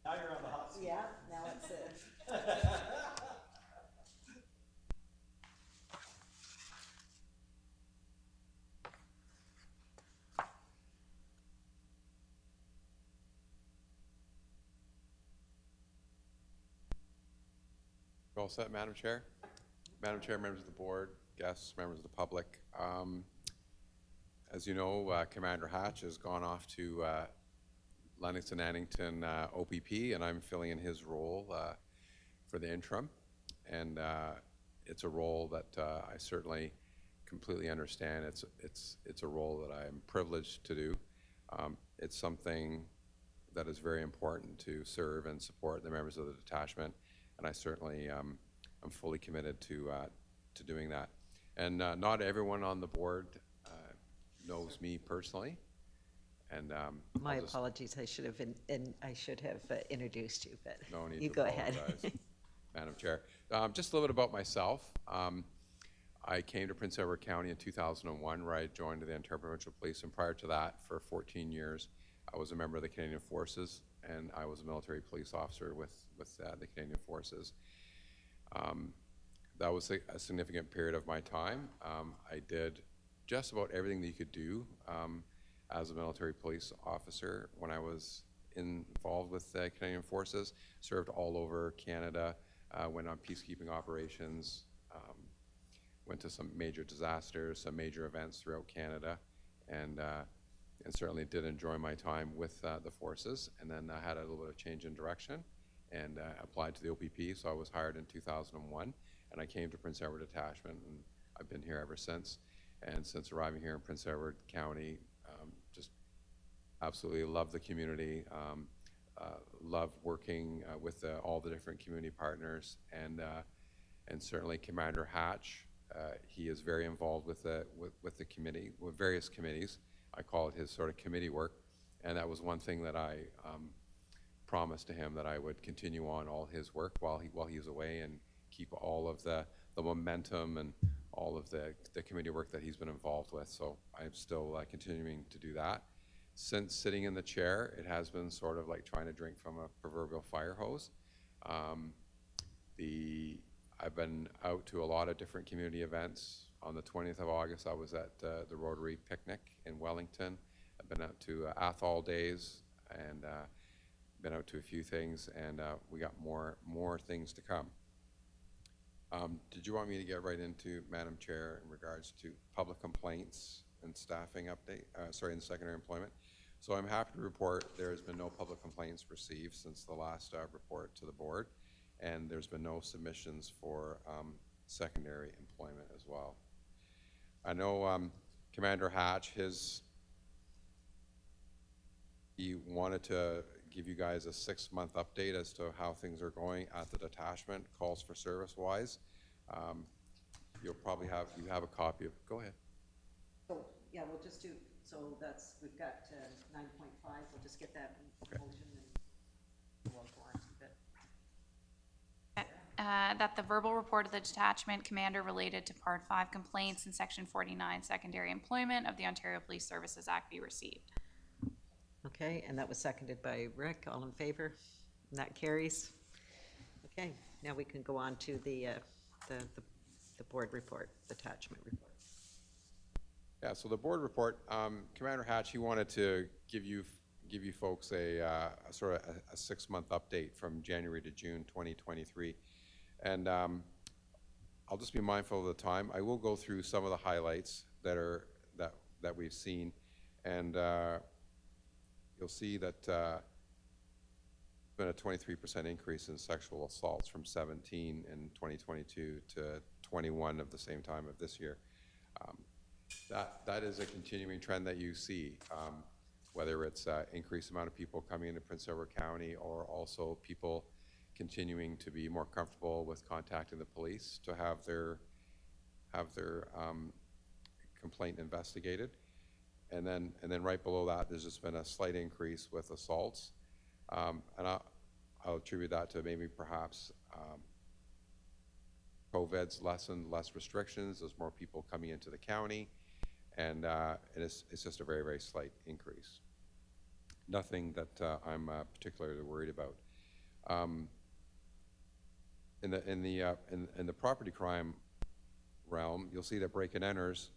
Now you're on the hot seat. Yeah, now it's it. All set, Madam Chair? Madam Chair, members of the board, guests, members of the public. As you know, Commander Hatch has gone off to Lennox-and-Annington OPP, and I'm filling in his role for the interim. And it's a role that I certainly completely understand. It's a role that I'm privileged to do. It's something that is very important to serve and support the members of the detachment, and I certainly am fully committed to doing that. And not everyone on the board knows me personally. And My apologies, I should have introduced you, but no need you to go ahead. apologize, Madam Chair. Just a little bit about myself. I came to Prince Edward County in 2001, where I joined the Ontario Provincial Police, and prior to that, for 14 years, I was a member of the Canadian Forces, and I was a military police officer with the Canadian Forces. That was a significant period of my time. I did just about everything that you could do as a military police officer when I was involved with the Canadian Forces. Served all over Canada, went on peacekeeping operations, went to some major disasters, some major events throughout Canada, and certainly did enjoy my time with the forces. And then I had a little bit of change in direction and applied to the OPP, so I was hired in 2001, and I came to Prince Edward Detachment, and I've been here ever since. And since arriving here in Prince Edward County, just absolutely love the community, love working with all the different community partners, and certainly Commander Hatch. He is very involved with the committee, with various committees. I call it his sort of committee work, and that was one thing that I promised to him, that I would continue on all his work while he was away, and keep all of the momentum and all of the committee work that he's been involved with. So I'm still continuing to do that. Since sitting in the chair, it has been sort of like trying to drink from a proverbial fire hose. I've been out to a lot of different community events. On the 20th of August, I was at the Rotary Picnic in Wellington. I've been out to Athol Days, and been out to a few things, and we got more things to come. Did you want me to get right into, Madam Chair, in regards to public complaints and staffing update, in secondary employment? So I'm happy to report there has been no public complaints received since the last report to the board, and there's been no submissions for secondary employment as well. I know Commander Hatch, he wanted to give you guys a 6-month update as to how things are going at the detachment, calls for service wise. You'll probably have a copy of, go ahead. So, yeah, we'll just do, so we've got 9.5, we'll just get that motion and we'll go on to it. That the verbal report of the detachment commander related to Part 5 complaints in Section 49 secondary employment of the Ontario Police Services Act be received. Okay, and that was seconded by Rick. All in favor? And that carries. Okay, now we can go on to the board report, the detachment report. Yeah, so the board report, Commander Hatch, he wanted to give you folks a sort of a 6-month update from January to June 2023. And I'll just be mindful of the time. I will go through some of the highlights that we've seen, and you'll see that there's been a 23% increase in sexual assaults from 17 in 2022 to 21 of the same time of this year. That is a continuing trend that you see, whether it's increased amount of people coming into Prince Edward County, or also people continuing to be more comfortable with contacting the police to have their complaint investigated. And then right below that, there's just been a slight increase with assaults. And I'll attribute that to maybe perhaps COVID's lessened, less restrictions, there's more people coming into the county, and it's just a very, very slight increase. Nothing that I'm particularly worried about. In the property crime realm, you'll see that break and enters,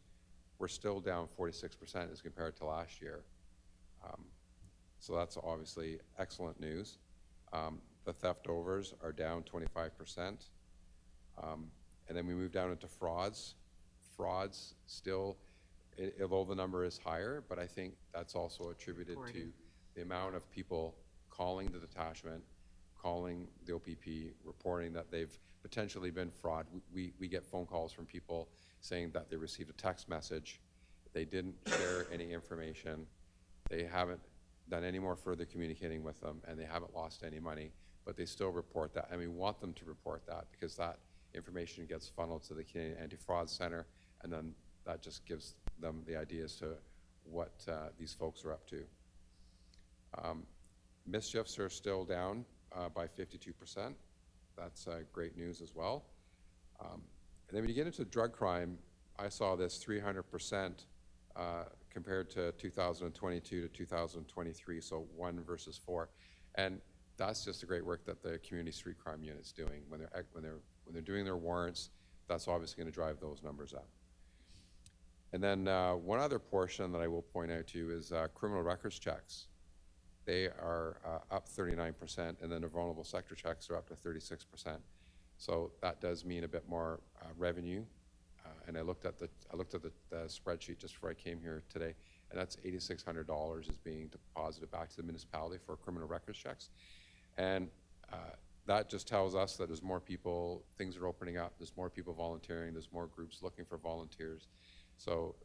we're still down 46% as compared to last year. So that's obviously excellent news. The theft overs are down 25%. And then we move down into frauds. Frauds still, although the number is higher, but I think that's also attributed to the amount of people calling the detachment, calling the OPP, reporting that they've potentially been fraud. We get phone calls from people saying that they received a text message, they didn't share any information, they haven't done any more further communicating with them, and they haven't lost any money, but they still report that. And we want them to report that, because that information gets funneled to the Canadian Anti-Fraud Center, and then that just gives them the idea as to what these folks are up to. Mischiefs are still down by 52%. That's great news as well. And then when you get into drug crime, I saw this 300% compared to 2022 to 2023, so 1 versus 4. And that's just the great work that the community street crime unit's doing. When they're doing their warrants, that's obviously going to drive those numbers up. And then one other portion that I will point out to you is criminal records checks. They are up 39%, and then the vulnerable sector checks are up to 36%. So that does mean a bit more revenue and I looked at the spreadsheet just before I came here today, and that's $8,600 is being deposited back to the municipality for criminal records checks. And that just tells us that there's more people, things are opening up, there's more people volunteering, there's more groups looking for volunteers. So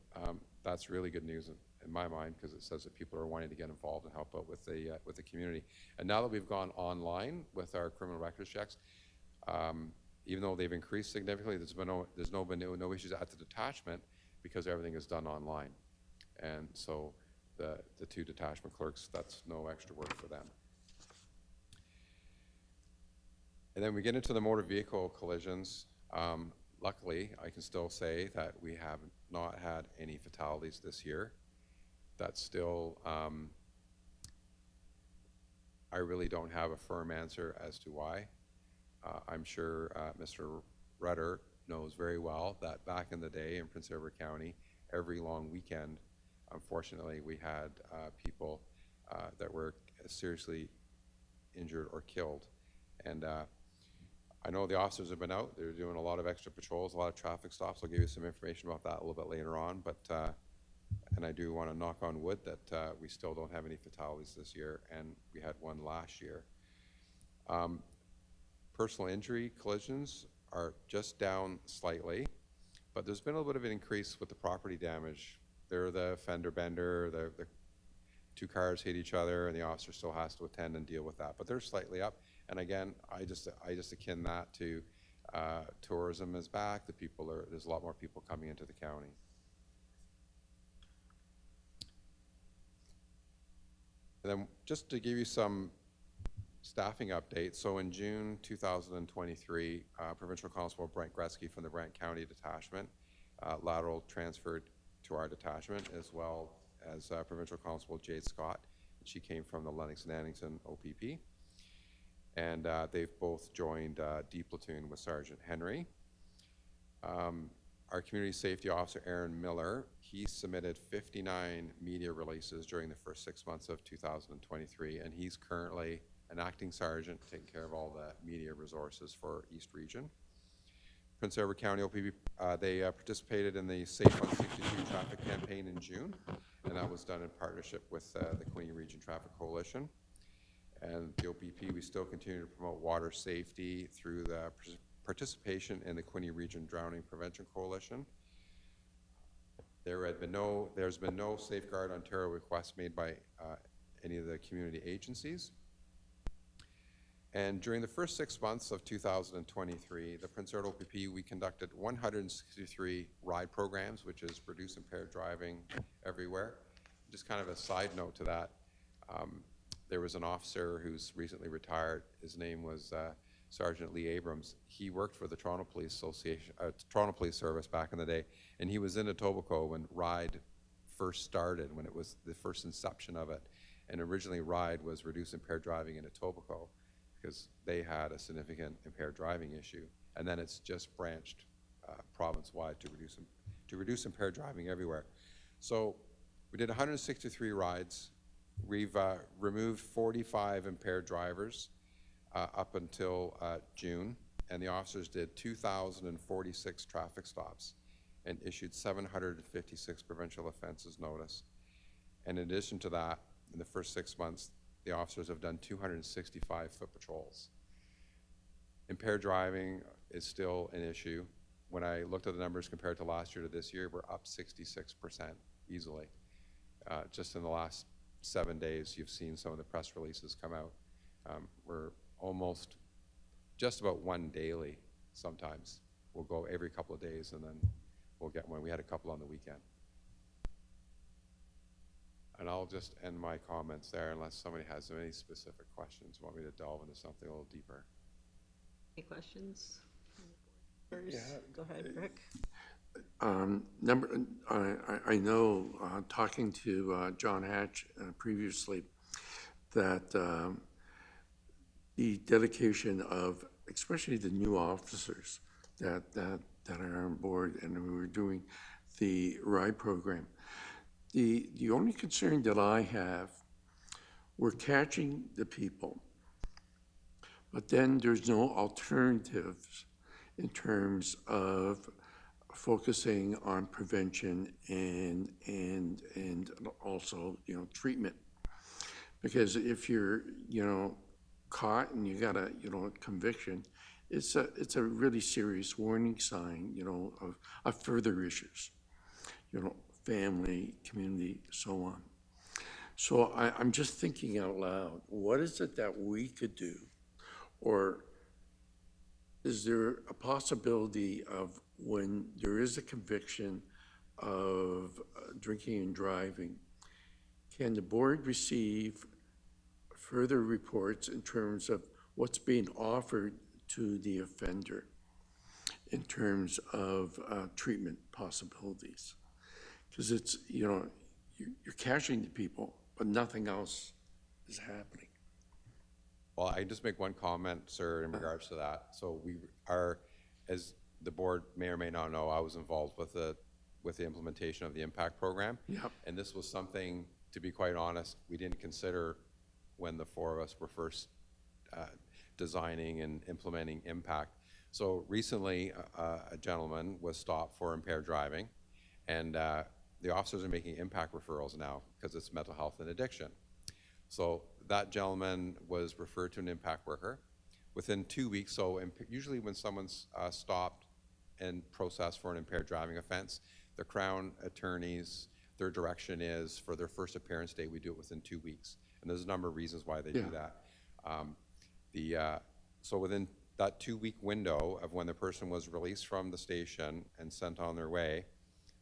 that's really good news in my mind, because it says that people are wanting to get involved and help out with the community. And now that we've gone online with our criminal records checks, even though they've increased significantly, there's been no issues at the detachment because everything is done online. And so the two detachment clerks, that's no extra work for them. And then we get into the motor vehicle collisions. Luckily, I can still say that we have not had any fatalities this year. That's still, I really don't have a firm answer as to why. I'm sure Mr. Rudder knows very well that back in the day in Prince Edward County, every long weekend, unfortunately, we had people that were seriously injured or killed. And I know the officers have been out. They're doing a lot of extra patrols, a lot of traffic stops. I'll give you some information about that a little bit later on. But and I do want to knock on wood that we still don't have any fatalities this year, and we had one last year. Personal injury collisions are just down slightly, but there's been a little bit of an increase with the property damage. They're the fender bender, the two cars hit each other, and the officer still has to attend and deal with that. But they're slightly up. And again, I just akin that to tourism is back. There's a lot more people coming into the county. And then just to give you some staffing updates. So in June 2023, Provincial Constable Brent Gretzky from the Brant County Detachment lateral transferred to our detachment, as well as Provincial Constable Jade Scott. She came from the Lennox and Annington OPP. And they've both joined D Platoon with Sergeant Henry. Our Community Safety Officer, Aaron Miller, he submitted 59 media releases during the first 6 months of 2023, and he's currently an acting sergeant taking care of all the media resources for East Region. Prince Edward County OPP, they participated in the Safe 162 traffic campaign in June, and that was done in partnership with the Queen Region Traffic Coalition. And the OPP, we still continue to promote water safety through the participation in the Quinte Region Drowning Prevention Coalition. There's been no Safeguard Ontario requests made by any of the community agencies. And during the first 6 months of 2023, the Prince Edward OPP, we conducted 163 ride programs, which is reduce impaired driving everywhere. Just kind of a side note to that, there was an officer who's recently retired. His name was Sergeant Lee Abrams. He worked for the Toronto Police Association, Toronto Police Service back in the day, and he was in Etobicoke when RIDE first started, when it was the first inception of it. And originally RIDE was reduce impaired driving in Etobicoke because they had a significant impaired driving issue. And then it's just branched province-wide to reduce impaired driving everywhere. So we did 163 rides. We've removed 45 impaired drivers up until June, and the officers did 2,046 traffic stops and issued 756 provincial offenses notice. And in addition to that, in the first 6 months, the officers have done 265 foot patrols. Impaired driving is still an issue. When I looked at the numbers compared to last year to this year, we're up 66% easily. Just in the last 7 days, you've seen some of the press releases come out. We're almost just about one daily sometimes. We'll go every couple of days and then we'll get one. We had a couple on the weekend. And I'll just end my comments there unless somebody has any specific questions, want me to delve into something a little deeper. Any questions? First, go ahead, Rick. I know, talking to John Hatch previously, that the dedication of, especially the new officers that are on board and who are doing the RIDE program, the only concern that I have, we're catching the people, but then there's no alternatives in terms of focusing on prevention and also, treatment. Because if you're, caught and you got a, conviction, it's a really serious warning sign, of further issues, family, community, so on. So I'm just thinking out loud, what is it that we could do? Or is there a possibility of when there is a conviction of drinking and driving, can the board receive further reports in terms of what's being offered to the offender in terms of treatment possibilities? Because it's, you're cashing the people, but nothing else is happening. Well, I just make one comment, sir, in regards to that. So we are, as the board may or may not know, I was involved with the implementation of the impact program. Yep. And this was something, to be quite honest, we didn't consider when the four of us were first designing and implementing impact. So recently, a gentleman was stopped for impaired driving, and the officers are making impact referrals now because it's mental health and addiction. So that gentleman was referred to an impact worker. Within 2 weeks, so usually when someone's stopped and processed for an impaired driving offense, the Crown attorneys, their direction is for their first appearance date, we do it within 2 weeks. And there's a number of reasons why they do that. So within that 2-week window of when the person was released from the station and sent on their way,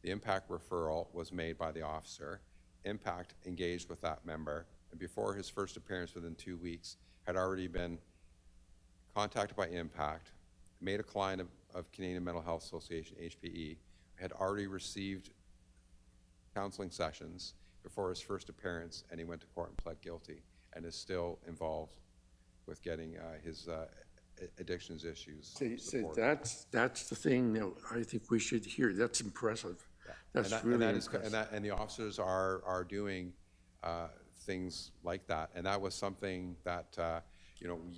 the impact referral was made by the officer. Impact engaged with that member, and before his first appearance within 2 weeks, had already been contacted by Impact, made a client of Canadian Mental Health Association, HPE, had already received counseling sessions before his first appearance, and he went to court and pled guilty, and is still involved with getting his addictions issues supported. That's the thing that I think we should hear. That's impressive. Yeah. That's really impressive. And the officers are doing things like that, and that was something that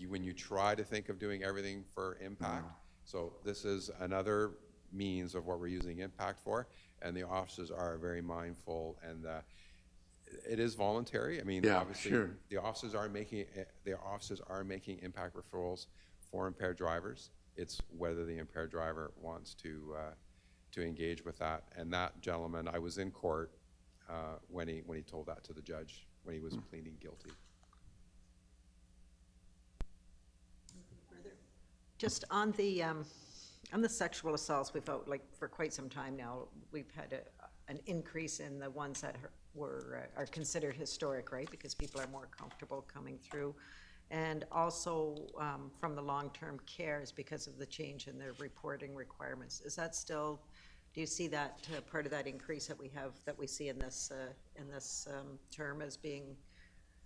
when you try to think of doing everything for impact, so this is another means of what we're using impact for, and the officers are very mindful, and it is voluntary. I mean, obviously, sure. the officers are making impact referrals for impaired drivers. It's whether the impaired driver wants to engage with that. And that gentleman, I was in court when he told that to the judge when he was pleading guilty. Just on the sexual assaults, we've out, like, for quite some time now, we've had an increase in the ones that are considered historic, right? Because people are more comfortable coming through. And also from the long-term cares because of the change in their reporting requirements. Is that still, do you see that part of that increase that we see in this term as being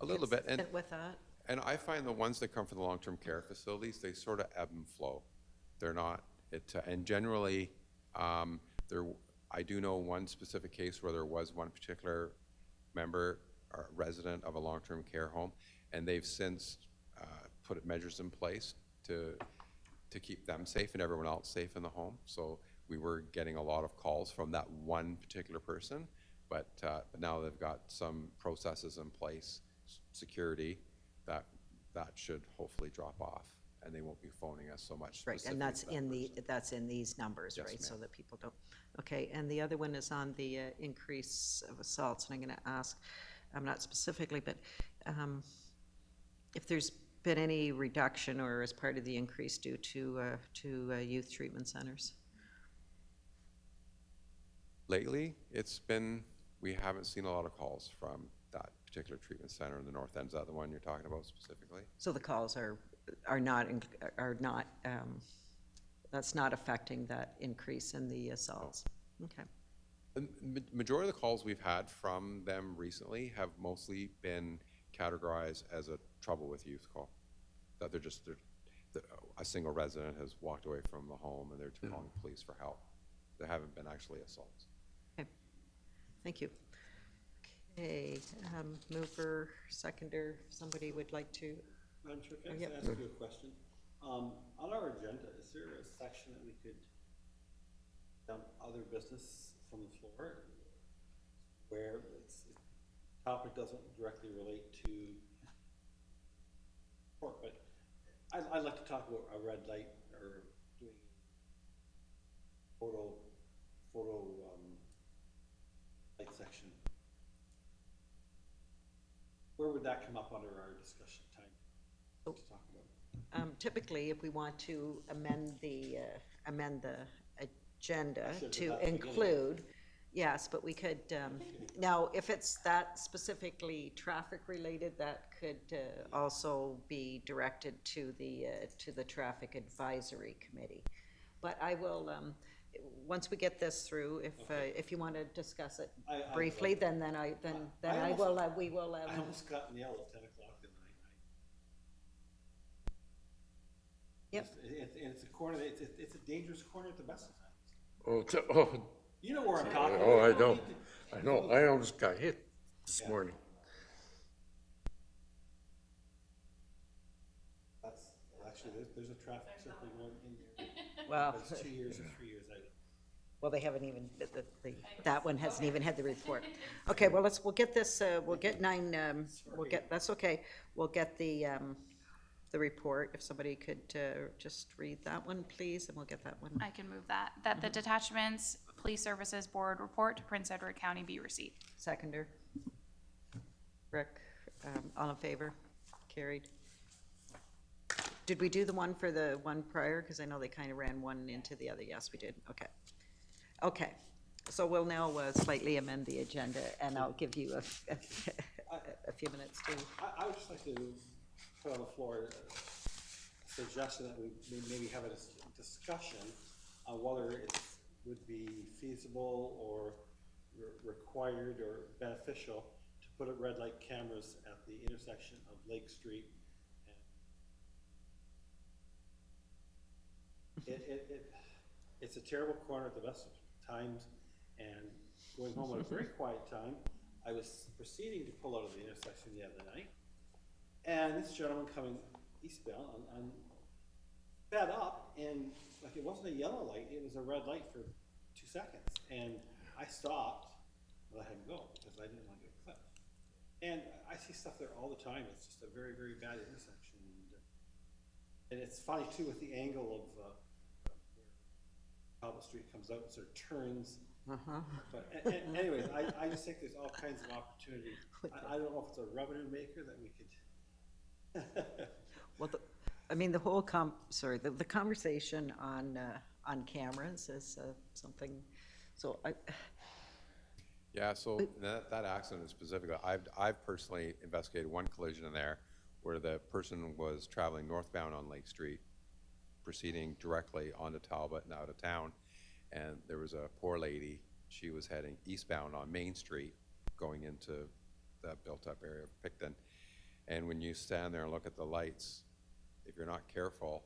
a little bit consistent with that? And I find the ones that come from the long-term care facilities, they sort of ebb and flow. They're not, and generally, I do know one specific case where there was one particular member or resident of a long-term care home, and they've since put measures in place to keep them safe and everyone else safe in the home. So we were getting a lot of calls from that one particular person, but now they've got some processes in place, security, that should hopefully drop off, and they won't be phoning us so much. Right, and that's in these numbers, yes, right? So that people don't. Okay, and the other one is on the increase of assaults, and I'm going to ask, not specifically, but if there's been any reduction or as part of the increase due to youth treatment centers. Lately, we haven't seen a lot of calls from that particular treatment center in the North End. Is that the one you're talking about specifically? So the calls are not that's not affecting that increase in the assaults. Okay. The majority of the calls we've had from them recently have mostly been categorized as a trouble with youth call. That a single resident has walked away from the home and they're calling the police for help. There haven't been actually assaults. Okay. Thank you. Okay, mover, seconder, somebody would like to. Madam Chair, can I ask you a question? On our agenda, is there a section that we could other business from the floor where topic doesn't directly relate to court, but I'd like to talk about a red light or doing photo light section. Where would that come up under our discussion time to talk about? Typically, if we want to amend the agenda Should to have that include, yes, but we could, now, if it's that specifically traffic-related, that could also be directed to the Traffic Advisory Committee. But I will, once we get this through, if you want to discuss it briefly, then we will. I almost got nailed at 10 o'clock tonight. Yep. It's a corner, it's a dangerous corner at the best of times. Oh, You know where I'm talking about. oh, I You don't know. need to- I know. I almost got hit this morning. That's, actually, there's a traffic circle going in there. Well, That's 2 years or 3 years out. well, they haven't even, that one hasn't even had the report. Okay, well, we'll get this, we'll get that's okay. We'll get the report, if somebody could just read that one, please, and we'll get that one. I can move that. That the Detachment's Police Services Board report to Prince Edward County be received. Seconder. Rick, all in favor? Carried. Did we do the one for the one prior? Because I know they kind of ran one into the other. Yes, we did. Okay. Okay. So we'll now slightly amend the agenda, and I'll give you a few minutes to. I would just like to put on the floor a suggestion that we maybe have a discussion on whether it would be feasible or required or beneficial to put up red light cameras at the intersection of Lake Street. It's a terrible corner at the best of times, and going home at a very quiet time, I was proceeding to pull out of the intersection the other night, and this gentleman coming eastbound on sped up, and like it wasn't a yellow light, it was a red light for 2 seconds, and I stopped, let him go because I didn't want to get clipped. And I see stuff there all the time. It's just a very, very bad intersection, and it's funny too with the angle of where Talbot Street comes out and sort of turns. But anyways, I just think there's all kinds of opportunity. I don't know if it's a revenue maker that we could. Well, I mean, the whole the conversation on cameras is something. So Yeah, so that accident specifically, I've personally investigated one collision in there where the person was traveling northbound on Lake Street, proceeding directly onto Talbot and out of town, and there was a poor lady. She was heading eastbound on Main Street, going into that built-up area of Picton. And when you stand there and look at the lights, if you're not careful,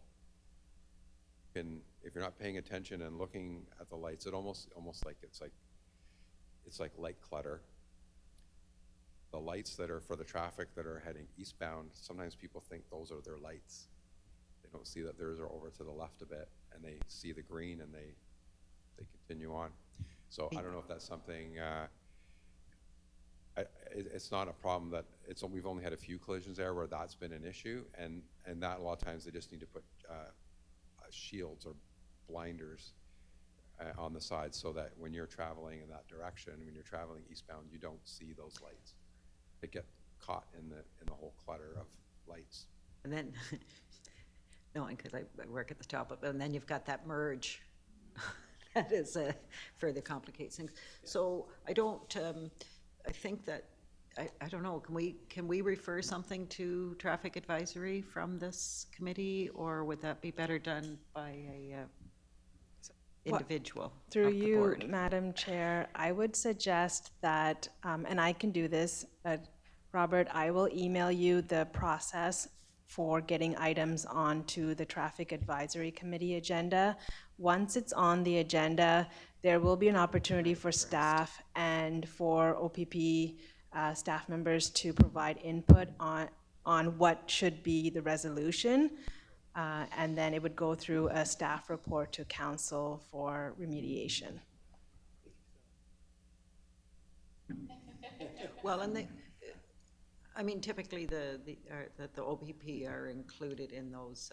if you're not paying attention and looking at the lights, it almost like it's like light clutter. The lights that are for the traffic that are heading eastbound, sometimes people think those are their lights. They don't see that theirs are over to the left a bit, and they see the green and they continue on. So I don't know if that's something. It's not a problem that we've only had a few collisions there where that's been an issue, and that a lot of times they just need to put shields or blinders on the side so that when you're traveling in that direction, when you're traveling eastbound, you don't see those lights. They get caught in the whole clutter of lights. and then, no, because I work at the top, and then you've got that merge. That is further complicates things. So I don't. I think that I don't know. Can we refer something to traffic advisory from this committee, or would that be better done by a individual? Through of the you, board? Madam Chair, I would suggest that, and I can do this, Robert, I will email you the process for getting items onto the Traffic Advisory Committee agenda. Once it's on the agenda, there will be an opportunity for staff and for OPP staff members to provide input on what should be the resolution. And then it would go through a staff report to council for remediation. Well, and I mean, typically the OPP are included in those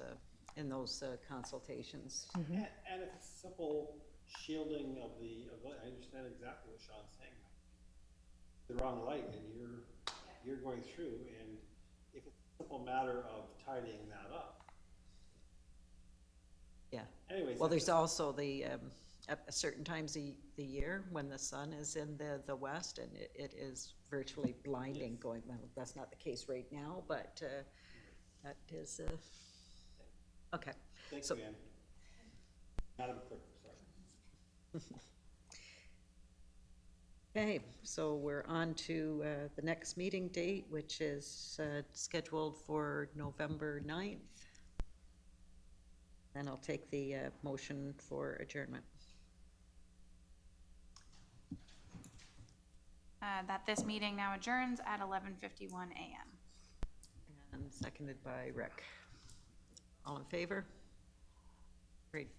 consultations. And if it's simple shielding of I understand exactly what Sean's saying. The wrong light and you're going through, and if it's a simple matter of tidying that up. Yeah. Anyways. Well, there's also at certain times of the year when the sun is in the west and it is virtually blinding going, well, that's not the case right now, but that is, okay. Thank So- you, Ann. Madam Clerk, sorry. Okay, so we're on to the next meeting date, which is scheduled for November 9th. Then I'll take the motion for adjournment. That this meeting now adjourns at 11:51 a.m. And seconded by Rick. All in favor? Great.